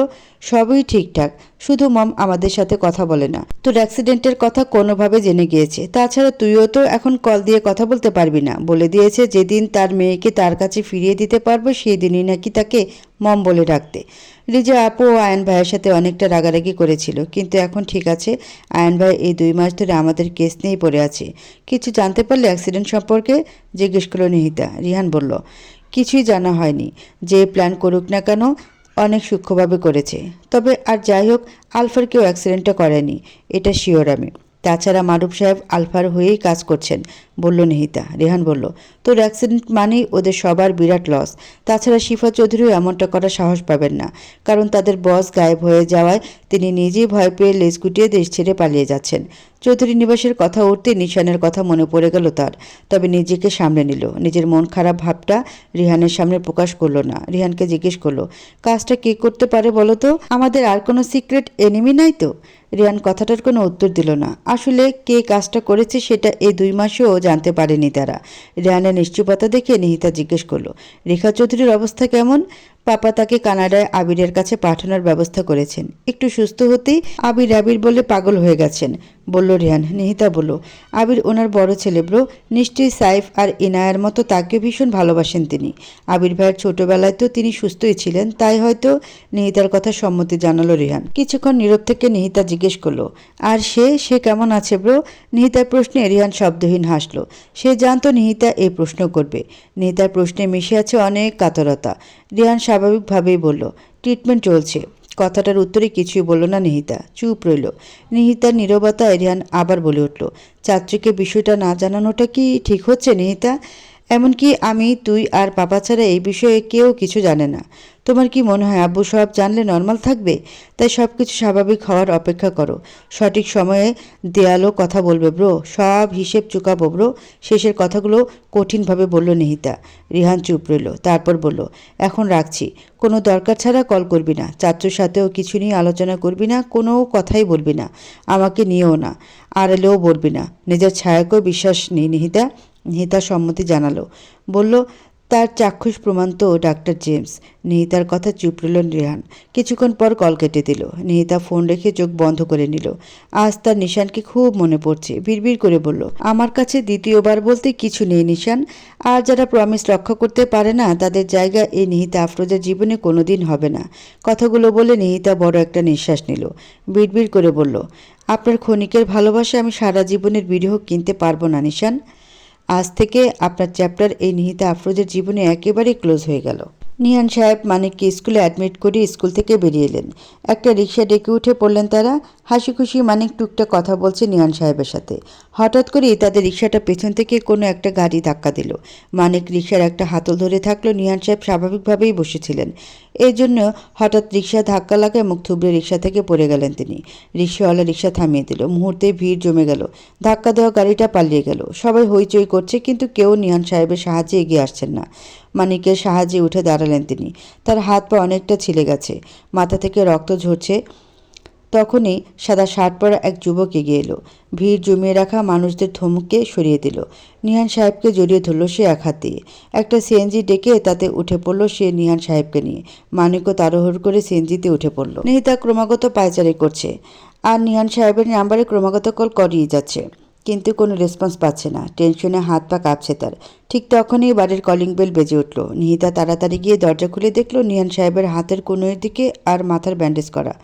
সবই ঠিকঠাক, শুধু মম আমাদের সাথে কথা বলে না। তোর অ্যাক্সিডেন্টের কথা কোনোভাবে জেনে গিয়েছে। তাছাড়া তুইও তো এখন কল দিয়ে কথা বলতে পারবি না। বলে দিয়েছে যেদিন তার মেয়েকে তার কাছে ফিরিয়ে দিতে পারবো সেই দিনই নাকি তাকে মম বলে ডাকতে। রিজা আপু ও আয়ন ভাইয়ের সাথে অনেকটা রাগারাগি করেছিল, কিন্তু এখন ঠিক আছে। আয়ন ভাই এই 2 মাস ধরে আমাদের কেস নিয়েই পড়ে আছে। কিছু জানতে পারলে অ্যাক্সিডেন্ট সম্পর্কে? জিজ্ঞেস করল নিহিতা। রিহান বলল, কিছুই জানা হয়নি। যে প্ল্যান করুক না কেন অনেক সূক্ষ্মভাবে করেছে। তবে আর যাই হোক, আলফার কেউ অ্যাক্সিডেন্টটা করেনি, এটা শিওর আমি। তাছাড়া মারুফ সাহেব আলফার হয়েই কাজ করছেন, বলল নিহিতা। রেহান বলল, তোর অ্যাক্সিডেন্ট মানেই ওদের সবার বিরাট লস। তাছাড়া শিফা চৌধুরীও এমনটা করার সাহস পাবেন না, কারণ তাদের বস গায়েব হয়ে যাওয়ায় তিনি নিজেই ভয় পেয়ে লেজ গুটিয়ে দেশ ছেড়ে পালিয়ে যাচ্ছেন। চৌধুরী নিবাসের কথা উঠতে নিশানের কথা মনে পড়ে গেল তার। তবে নিজেকে সামলে নিল। নিজের মন খারাপ ভাবটা রিহানের সামনে প্রকাশ করলো না। রিহানকে জিজ্ঞেস করলো, কাজটা কে করতে পারে বলো তো? আমাদের আর কোনো সিক্রেট এনিমি নাই তো? রিয়ান কথাটার কোনো উত্তর দিল না। আসলে কে কাজটা করেছে সেটা এই 2 মাসেও জানতে পারেনি তারা। রিয়ানের নিশ্চুপতা দেখে নিহিতা জিজ্ঞেস করলো, রেখা চৌধুরীর অবস্থা কেমন? পাপা তাকে কানাডায় আবিরের কাছে পাঠানোর ব্যবস্থা করেছেন। একটু সুস্থ হতেই আবির আবির বলে পাগল হয়ে গেছেন, বলল রিয়ান। নিহিতা বলল, আবির ওনার বড় ছেলে ব্রো। নিশ্চয়ই সাইফ আর ইনায়ার মতো তাকে ভীষণ ভালোবাসেন তিনি। আবির ভাইয়ের ছোটবেলায় তো তিনি সুস্থই ছিলেন, তাই হয়তো। নিহিতার কথা সম্মতি জানালো রিহান। কিছুক্ষণ নীরব থেকে নিহিতা জিজ্ঞেস করলো, আর সে কেমন আছে ব্রো? নিহিতার প্রশ্নে রিহান শব্দহীন হাসলো। সে জানতো নিহিতা এই প্রশ্ন করবে। নিহিতার প্রশ্নে মিশে আছে অনেক কাতরতা। রিহান স্বাভাবিকভাবেই বলল, ট্রিটমেন্ট চলছে। কথাটার উত্তরে কিছুই বলল না নিহিতা, চুপ রইল। নিহিতার নীরবতায় রিহান আবার বলে উঠল, চাচুকে বিষয়টা না জানানোটা কি ঠিক হচ্ছে নিহিতা? এমনকি আমি, তুই আর পাপা ছাড়া এই বিষয়ে কেউ কিছু জানে না। তোমার কি মনে হয় আব্বু সব জানলে নর্মাল থাকবে? তাই সব কিছু স্বাভাবিক হওয়ার অপেক্ষা করো। সঠিক সময়ে দেয়ালও কথা বলবে ব্রো, সব হিসেব চুকাবো ব্রো। শেষের কথাগুলো কঠিনভাবে বলল নিহিতা। রিহান চুপ রইল, তারপর বলল, এখন রাখছি। কোনো দরকার ছাড়া কল করবি না, চাচ্চুর সাথেও কিছু নিয়ে আলোচনা করবি না, কোনো কথাই বলবি না, আমাকে নিয়েও না, আড়ালেও বলবি না। নিজের ছায়াকেও বিশ্বাস নেই নিহিতা। নিহিতা সম্মতি জানালো, বলল, তার চাক্ষুষ প্রমাণ তো ডাক্তার জেমস। নিহিতার কথা চুপ রইল রেহান। কিছুক্ষণ পর কল কেটে দিল। নিহিতা ফোন রেখে চোখ বন্ধ করে নিল। আজ তার নিশানকে খুব মনে পড়ছে। বিড়বিড় করে বলল, আমার কাছে দ্বিতীয়বার বলতে কিছু নেই নিশান। আর যারা প্রমিস রক্ষা করতে পারে না তাদের জায়গা এই নিহিতা আফরোজের জীবনে কোনোদিন হবে না। কথাগুলো বলে নিহিতা বড় একটা নিঃশ্বাস নিল। বিড়বিড় করে বলল, আপনার ক্ষণিকের ভালোবাসা আমি সারা জীবনের বিরহ কিনতে পারবো না নিশান। আজ থেকে আপনার চ্যাপ্টার এই নিহিতা আফরোজের জীবনে একেবারেই ক্লোজ হয়ে গেল। নিহান সাহেব মানিককে স্কুলে অ্যাডমিট করে স্কুল থেকে বেরিয়ে এলেন। একটা রিক্সা ডেকে উঠে পড়লেন তারা। হাসি খুশি মানিক টুকটাক কথা বলছে নিহান সাহেবের সাথে। হঠাৎ করেই তাদের রিক্সাটা পেছন থেকে কোনো একটা গাড়ি ধাক্কা দিল। মানিক রিক্সার একটা হাতল ধরে থাকলো। নিহান সাহেব স্বাভাবিকভাবেই বসেছিলেন। এই জন্য হঠাৎ রিক্সা ধাক্কা লাগায় মুখ থুবড়ে রিক্সা থেকে পড়ে গেলেন তিনি। রিক্সাওয়ালা রিক্সা থামিয়ে দিল। মুহূর্তে ভিড় জমে গেল। ধাক্কা দেওয়া গাড়িটা পালিয়ে গেল। সবাই হইচই করছে, কিন্তু কেউ নিহান সাহেবের সাহায্যে এগিয়ে আসছেন না। মানিকের সাহায্যে উঠে দাঁড়ালেন তিনি। তার হাত পা অনেকটা ছিলে গেছে, মাথা থেকে রক্ত ঝরছে। তখনই সাদা শার্ট পরা এক যুবক এগিয়ে এলো। ভিড় জমিয়ে রাখা মানুষদের থমকে সরিয়ে দিল। নিহান সাহেবকে জড়িয়ে ধরল সে এক হাত দিয়ে। একটা সিএনজি ডেকে তাতে উঠে পড়ল সে নিহান সাহেবকে নিয়ে। মানিকও তাড়াহুড়ো করে সিএনজিতে উঠে পড়ল। নিহিতা ক্রমাগত পায়চারি করছে আর নিহান সাহেবের নাম্বারে ক্রমাগত কল করিয়ে যাচ্ছে, কিন্তু কোনো রেসপন্স পাচ্ছে না। টেনশনে হাত পা কাঁপছে তার। ঠিক তখনই বাড়ির কলিং বেল বেজে উঠল। নিহিতা তাড়াতাড়ি গিয়ে দরজা খুলে দেখল নিহান সাহেবের হাতের কোণের দিকে আর মাথার ব্যান্ডেজ করা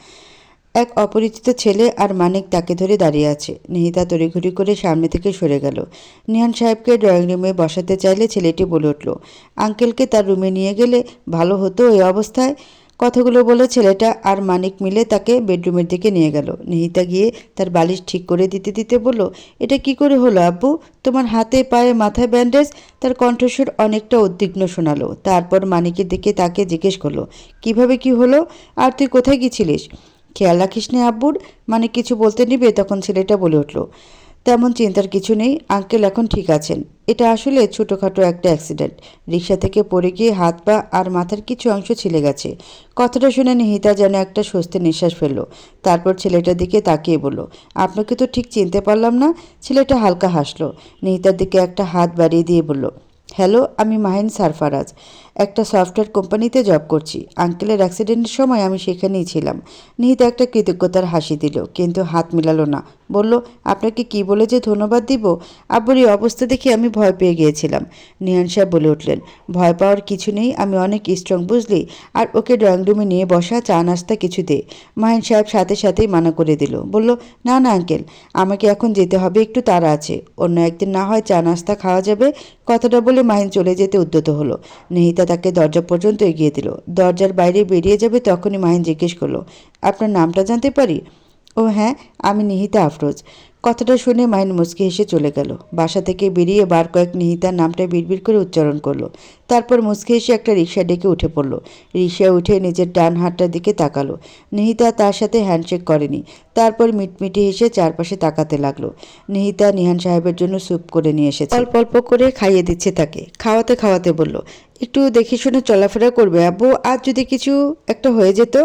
এক অপরিচিত ছেলে আর মানিক তাকে ধরে দাঁড়িয়ে আছে। নিহিতা তড়িঘড়ি করে সামনে থেকে সরে গেল। নিহান সাহেবকে ড্রয়িং রুমে বসাতে চাইলে ছেলেটি বলে উঠল, আঙ্কেলকে তার রুমে নিয়ে গেলে ভালো হতো এই অবস্থায়। কথাগুলো বলে ছেলেটা আর মানিক মিলে তাকে বেডরুমের দিকে নিয়ে গেল। নিহিতা গিয়ে তার বালিশ ঠিক করে দিতে দিতে বলল, এটা কি করে হলো আব্বু? তোমার হাতে পায়ে মাথায় ব্যান্ডেজ। তার কণ্ঠস্বর অনেকটা উদ্বিগ্ন শোনালো। তারপর মানিকের দিকে তাকে জিজ্ঞেস করলো, কিভাবে কি হলো? আর তুই কোথায় গিয়েছিলিস? খেয়াল রাখিস নে আব্বুর। মানে কিছু বলতে নিবে তখন ছেলেটা বলে উঠল, তেমন চিন্তার কিছু নেই, আঙ্কেল এখন ঠিক আছেন। এটা আসলে ছোটোখাটো একটা অ্যাক্সিডেন্ট। রিক্সা থেকে পড়ে গিয়ে হাত পা আর মাথার কিছু অংশ ছিলে গেছে। কথাটা শুনে নিহিতা যেন একটা স্বস্তির নিঃশ্বাস ফেলল। তারপর ছেলেটার দিকে তাকিয়ে বলল, আপনাকে তো ঠিক চিনতে পারলাম না। ছেলেটা হালকা হাসলো। নিহিতার দিকে একটা হাত বাড়িয়ে দিয়ে বলল, হ্যালো, আমি মাহিন সারফারাজ। একটা সফটওয়্যার কোম্পানিতে জব করছি। আঙ্কেলের অ্যাক্সিডেন্টের সময় আমি সেখানেই ছিলাম। নিহিতা একটা কৃতজ্ঞতার হাসি দিল, কিন্তু হাত মিলালো না। বলল, আপনাকে কি বলে যে ধন্যবাদ দিব? আব্বুর এই অবস্থা দেখে আমি ভয় পেয়ে গিয়েছিলাম। নিহান সাহেব বলে উঠলেন, ভয় পাওয়ার কিছু নেই, আমি অনেক স্ট্রং বুঝলি। আর ওকে ড্রয়িং রুমে নিয়ে বসা, চা নাস্তা কিছু দে। মাহিন সাহেব সাথে সাথেই মানা করে দিল। বলল, না না আঙ্কেল, আমাকে এখন যেতে হবে, একটু তাড়া আছে। অন্য একদিন না হয় চা নাস্তা খাওয়া যাবে। কথাটা বলে মাহিন চলে যেতে উদ্যত হলো। নিহিতা তাকে দরজা পর্যন্ত এগিয়ে দিল। দরজার বাইরে বেরিয়ে যাবে তখনই মাহিন জিজ্ঞেস করলো, আপনার নামটা জানতে পারি? ও হ্যাঁ, আমি নিহিতা আফরোজ। কথাটা শুনে মাহিন মুচকি হেসে চলে গেল। বাসা থেকে বেরিয়ে বার কয়েক নিহিতার নামটা বিড়বিড় করে উচ্চারণ করলো। তারপর মুচকি হেসে একটা রিক্সা ডেকে উঠে পড়ল। রিক্সায় উঠে নিজের ডান হাতটার দিকে তাকালো। নিহিতা তার সাথে হ্যান্ডশেক করেনি। তারপর মিটমিটি হেসে চারপাশে তাকাতে লাগলো। নিহিতা নিহান সাহেবের জন্য স্যুপ করে নিয়ে এসেছে। অল্প অল্প করে খাইয়ে দিচ্ছে তাকে। খাওয়াতে খাওয়াতে বলল, একটু দেখে শুনে চলাফেরা করবে আব্বু, আজ যদি কিছু একটা হয়ে যেত।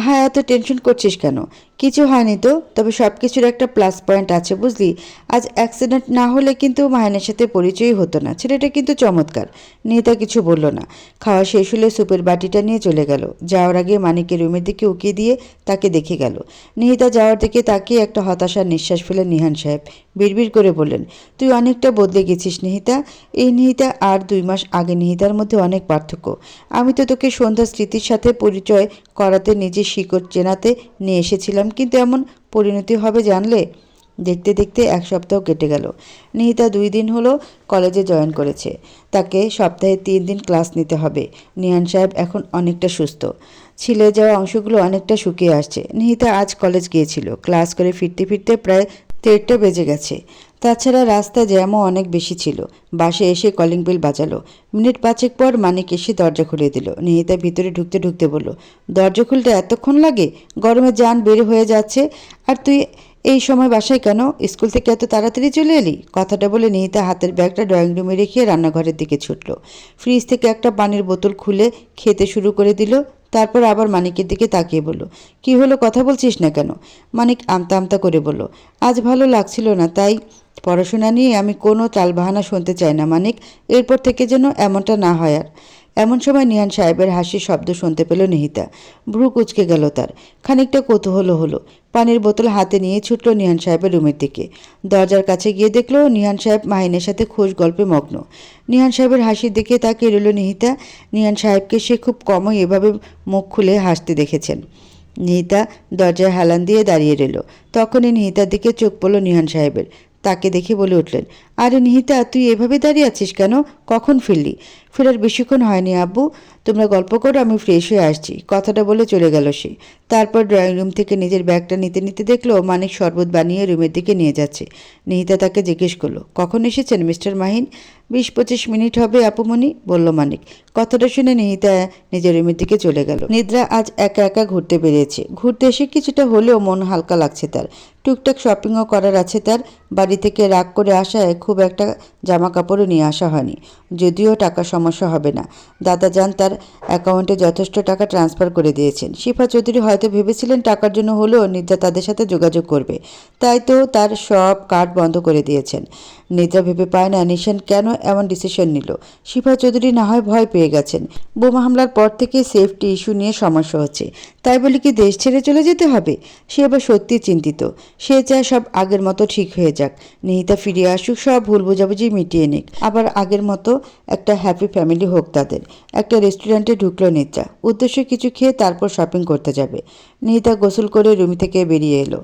হ্যাঁ, এত টেনশন করছিস কেন? কিছু হয়নি তো, তবে সব কিছুর একটা প্লাস পয়েন্ট আছে বুঝলি। আজ অ্যাক্সিডেন্ট না হলে কিন্তু মাহিনের সাথে পরিচয়ই হতো না। ছেলেটা কিন্তু চমৎকার। নিহিতা কিছু বলল না। খাওয়া শেষ হলে সুপের বাটিটা নিয়ে চলে গেল। যাওয়ার আগে মানিকের রুমের দিকে উকিয়ে দিয়ে তাকে দেখে গেল। নিহিতা যাওয়ার দিকে তাকিয়ে একটা হতাশার নিঃশ্বাস ফেলে নিহান সাহেব বিড়বিড় করে বললেন, তুই অনেকটা বদলে গেছিস নিহিতা। এই নিহিতা আর 2 মাস আগে নিহিতার মধ্যে অনেক পার্থক্য। আমি তো তোকে সন্ধ্যা স্মৃতির সাথে পরিচয় করাতে, নিজের শিকড় চেনাতে নিয়ে এসেছিলাম, কিন্তু এমন পরিণতি হবে জানলে? দেখতে দেখতে 1 সপ্তাহ কেটে গেল। নিহিতা 2 দিন হলো কলেজে জয়েন করেছে। তাকে সপ্তাহে 3 দিন ক্লাস নিতে হবে। নিহান সাহেব এখন অনেকটা সুস্থ। ছিলে যাওয়া অংশগুলো অনেকটা শুকিয়ে আসছে। নিহিতা আজ কলেজ গিয়েছিল। ক্লাস করে ফিরতে ফিরতে প্রায় 1:30 বেজে গেছে। তাছাড়া রাস্তা জ্যামও অনেক বেশি ছিল। বাসে এসে কলিং বেল বাজালো। মিনিট ৫ পর মানিক এসে দরজা খুলে দিল। নিহিতা ভিতরে ঢুকতে ঢুকতে বলল, দরজা খুলতে এতক্ষণ লাগে? গরমে জান বের হয়ে যাচ্ছে। আর তুই এই সময় বাসায় কেন? স্কুল থেকে এত তাড়াতাড়ি চলে এলি? কথাটা বলে নিহিতা হাতের ব্যাগটা ড্রয়িং রুমে রেখে রান্নাঘরের দিকে ছুটল। ফ্রিজ থেকে একটা পানির বোতল খুলে খেতে শুরু করে দিল। তারপর আবার মানিকের দিকে তাকিয়ে বলল, কি হলো, কথা বলছিস না কেন? মানিক আমতা আমতা করে বলল, আজ ভালো লাগছিল না, তাই। পড়াশোনা নিয়ে আমি কোনো টালবাহানা শুনতে চাই না মানিক। এরপর থেকে যেন এমনটা না হয় আর। এমন সময় নিহান সাহেবের হাসির শব্দ শুনতে পেল নিহিতা। ভ্রু কুঁচকে গেল তার। খানিকটা কৌতূহল হলো। পানির বোতল হাতে নিয়ে ছুটল নিহান সাহেবের রুমের দিকে। দরজার কাছে গিয়ে দেখল নিহান সাহেব মাহিনের সাথে খোশ গল্পে মগ্ন। নিহান সাহেবের হাসির দিকে তাকিয়ে রইল নিহিতা। নিহান সাহেবকে সে খুব কমই এভাবে মুখ খুলে হাসতে দেখেছেন। নিহিতা দরজায় হেলান দিয়ে দাঁড়িয়ে রইল। তখনই নিহিতার দিকে চোখ পড়ল নিহান সাহেবের। তাকে দেখে বলে উঠলেন, আরে নিহিতা, তুই এভাবে দাঁড়িয়ে আছিস কেন? কখন ফিরলি? ফেরার বেশিক্ষণ হয়নি আব্বু, তোমরা গল্প করো, আমি ফ্রেশ হয়ে আসছি। কথাটা বলে চলে গেল সে। তারপর ড্রয়িং রুম থেকে নিজের ব্যাগটা নিতে নিতে দেখলো মানিক শরবত বানিয়ে রুমের দিকে নিয়ে যাচ্ছে। নিহিতা তাকে জিজ্ঞেস করলো, কখন এসেছেন মিস্টার মাহিন? ২০-২৫ মিনিট হবে আপুমনি, বলল মানিক। কথাটা শুনে নিহিতা নিজের রুমের দিকে চলে গেল। নিদ্রা আজ একা একা ঘুরতে বেরিয়েছে। ঘুরতে এসে কিছুটা হলেও মন হালকা লাগছে তার। টুকটাক শপিংও করার আছে তার। বাড়ি থেকে রাগ করে আসায় খুব একটা জামা কাপড়ও নিয়ে আসা হয়নি। যদিও টাকার সমস্যা হবে না। দাদা যান তার অ্যাকাউন্টে যথেষ্ট টাকা ট্রান্সফার করে দিয়েছেন। শিফা চৌধুরী হয়তো ভেবেছিলেন টাকার জন্য হলেও নিদ্রা তাদের সাথে যোগাযোগ করবে, তাই তো তার সব কার্ড বন্ধ করে দিয়েছেন। নিদ্রা ভেবে পায় না নিশান কেন এমন ডিসিশন নিল। শিফা চৌধুরী না হয় ভয় পেয়ে গেছেন। বোমা হামলার পর থেকে সেফটি ইস্যু নিয়ে সমস্যা হচ্ছে, তাই বলে কি দেশ ছেড়ে চলে যেতে হবে? সে এবার সত্যি চিন্তিত। সে চায় সব আগের মতো ঠিক হয়ে যাক। নিহিতা ফিরে আসুক, সব ভুল বোঝাবুঝি মিটিয়ে নিক, আবার আগের মতো একটা হ্যাপি ফ্যামিলি হোক তাদের। একটা রেস্টুরেন্টে ঢুকলো নিদ্রা। উদ্দেশ্য কিছু খেয়ে তারপর শপিং করতে যাবে। নিহিতা গোসল করে রুম থেকে বেরিয়ে এলো।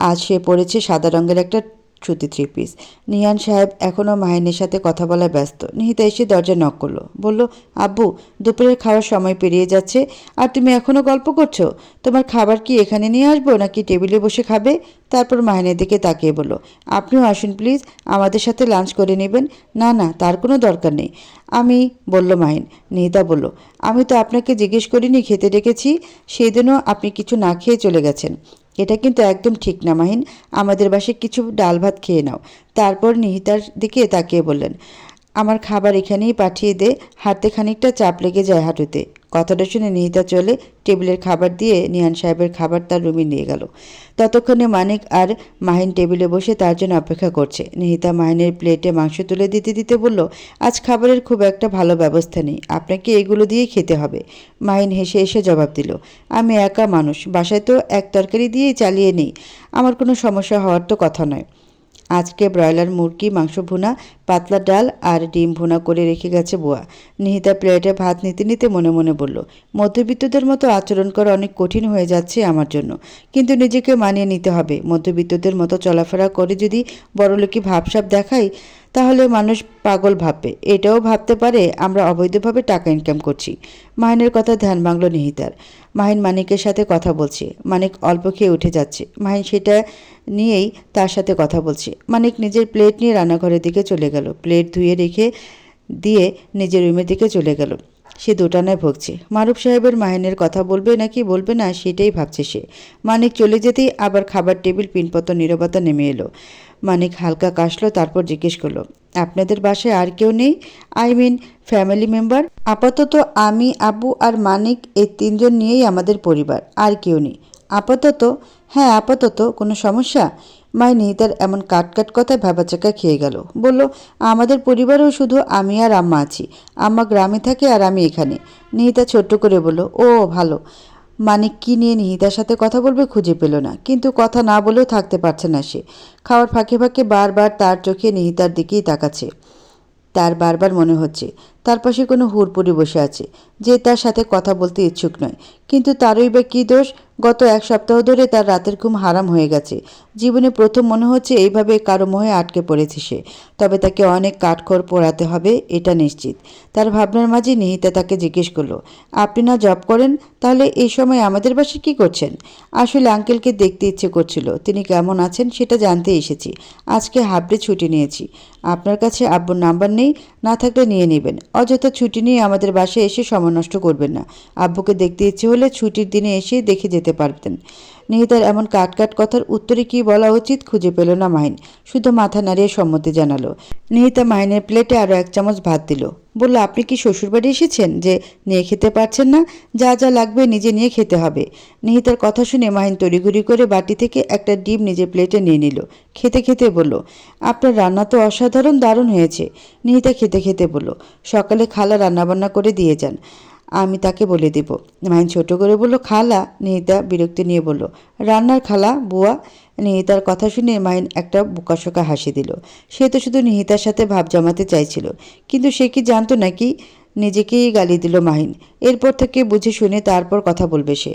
আজ সে পরেছে সাদা রঙের একটা সুতি 3 পিস। নিহান সাহেব এখনও মাহিনের সাথে কথা বলায় ব্যস্ত। নিহিতা এসে দরজা নক করলো। বলল, আব্বু, দুপুরের খাওয়ার সময় পেরিয়ে যাচ্ছে, আর তুমি এখনও গল্প করছো? তোমার খাবার কি এখানে নিয়ে আসবো নাকি টেবিলে বসে খাবে? তারপর মাহিনের দিকে তাকিয়ে বলল, আপনিও আসুন প্লিজ, আমাদের সাথে লাঞ্চ করে নেবেন। না না, তার কোনো দরকার নেই। আমি, বলল মাহিন। নিহিতা বলল, আমি তো আপনাকে জিজ্ঞেস করিনি খেতে ডেকেছি। সেই দিনও আপনি কিছু না খেয়ে চলে গেছেন। এটা কিন্তু একদম ঠিক না মাহিন। আমাদের বাসায় কিছু ডাল ভাত খেয়ে নাও। তারপর নিহিতার দিকে তাকিয়ে বললেন, আমার খাবার এখানেই পাঠিয়ে দে, হাঁটতে খানিকটা চাপ লেগে যায় হাঁটুতে। কথাটা শুনে নিহিতা চলে টেবিলের খাবার দিয়ে নিহান সাহেবের খাবার তার রুমে নিয়ে গেল। ততক্ষণে মানিক আর মাহিন টেবিলে বসে তার জন্য অপেক্ষা করছে। নিহিতা মাহিনের প্লেটে মাংস তুলে দিতে দিতে বলল, আজ খাবারের খুব একটা ভালো ব্যবস্থা নেই, আপনাকে এগুলো দিয়েই খেতে হবে। মাহিন হেসে এসে জবাব দিল, আমি একা মানুষ, বাসায় তো এক তরকারি দিয়েই চালিয়ে নেই, আমার কোনো সমস্যা হওয়ার তো কথা নয়। আজকে ব্রয়লার মুরগি মাংস ভুনা, পাতলা ডাল আর ডিম ভুনা করে রেখে গেছে বুয়া। নিহিতা প্লেটে ভাত নিতে নিতে মনে মনে বলল, মধ্যবিত্তদের মতো আচরণ করা অনেক কঠিন হয়ে যাচ্ছে আমার জন্য, কিন্তু নিজেকে মানিয়ে নিতে হবে। মধ্যবিত্তদের মতো চলাফেরা করে যদি বড়লোকি ভাবসাব দেখাই, তাহলে মানুষ পাগল ভাববে। এটাও ভাবতে পারে আমরা অবৈধভাবে টাকা ইনকাম করছি। মাহিনের কথা ধ্যান ভাঙল নিহিতার। মাহিন মানিকের সাথে কথা বলছে। মানিক অল্প খেয়ে উঠে যাচ্ছে। মাহিন সেটা নিয়েই তার সাথে কথা বলছে। মানিক নিজের প্লেট নিয়ে রান্নাঘরের দিকে চলে গেল। প্লেট ধুয়ে রেখে দিয়ে নিজের রুমের দিকে চলে গেল। সে দোটানায় ভুগছে। মারুফ সাহেবের মাহিনের কথা বলবে নাকি বলবে না সেটাই ভাবছে সে। মানিক চলে যেতেই আবার খাবার টেবিল পিনপত নীরবতা নেমে এলো। মানিক হালকা কাশলো, তারপর জিজ্ঞেস করলো, আপনাদের বাসায় আর কেউ নেই? I mean family member? আপাতত আমি, আব্বু আর মানিক, এই 3জন নিয়েই আমাদের পরিবার, আর কেউ নেই। আপাতত? হ্যাঁ আপাতত। কোনো সমস্যা? নিহিতার এমন কাট কথায় ভ্যাবাচাকা খেয়ে গেল। বলল, আমাদের পরিবারেও শুধু আমি আর আম্মা আছি। আম্মা গ্রামে থাকে আর আমি এখানে। নিহিতা ছোট্ট করে বলল, ও ভালো। মানিক কী নিয়ে নিহিতার সাথে কথা বলবে খুঁজে পেল না, কিন্তু কথা না বলেও থাকতে পারছে না সে। খাওয়ার ফাঁকে ফাঁকে বারবার তার চোখে নিহিতার দিকেই তাকাচ্ছে। তার বারবার মনে হচ্ছে তার পাশে কোনো হুড়পুড়ি বসে আছে, যে তার সাথে কথা বলতে ইচ্ছুক নয়। কিন্তু তারই বা কী দোষ? গত 1 সপ্তাহ ধরে তার রাতের ঘুম হারাম হয়ে গেছে। জীবনে প্রথম মনে হচ্ছে এইভাবে কারো মোহে আটকে পড়েছে সে। তবে তাকে অনেক কাঠখড় পোড়াতে হবে, এটা নিশ্চিত। তার ভাবনার মাঝে নিহিতা তাকে জিজ্ঞেস করলো, আপনি না জব করেন, তাহলে এই সময় আমাদের বাসায় কি করছেন? আসলে আঙ্কেলকে দেখতে ইচ্ছে করছিল, তিনি কেমন আছেন সেটা জানতে এসেছি। আজকে হাফ ডে ছুটি নিয়েছি। আপনার কাছে আব্বুর নাম্বার নেই, না থাকলে নিয়ে নেবেন। অযথা ছুটি নিয়ে আমাদের বাসায় এসে সময় নষ্ট করবেন না। আব্বুকে দেখতে ইচ্ছে হলে ছুটির দিনে এসে দেখে যেতে পারতেন। নিহিতার এমন কাট কথার উত্তরে কি বলা উচিত খুঁজে পেল না মাহিন। শুধু মাথা নাড়িয়ে সম্মতি জানালো। নিহিতা মাহিনের প্লেটে আরও 1 চামচ ভাত দিল। বলল, আপনি কি শ্বশুরবাড়ি এসেছেন যে নিয়ে খেতে পারছেন না? যা যা লাগবে নিজে নিয়ে খেতে হবে। নিহিতার কথা শুনে মাহিন তড়িঘড়ি করে বাটি থেকে একটা ডিম নিজের প্লেটে নিয়ে নিল। খেতে খেতে বলল, আপনার রান্না তো অসাধারণ, দারুণ হয়েছে। নিহিতা খেতে খেতে বলল, সকালে খালা রান্নাবান্না করে দিয়ে যান, আমি তাকে বলে দেব। মাহিন ছোট করে বলল, খালা? নিহিতা বিরক্তি নিয়ে বলল, রান্নার খালা, বুয়া। নিহিতার কথা শুনে মাহিন একটা বোকাশোকা হাসি দিল। সে তো শুধু নিহিতার সাথে ভাব জমাতে চাইছিল, কিন্তু সে কি জানতো নাকি নিজেকেই গালি দিল মাহিন। এরপর থেকে বুঝে শুনে তারপর কথা বলবে সে।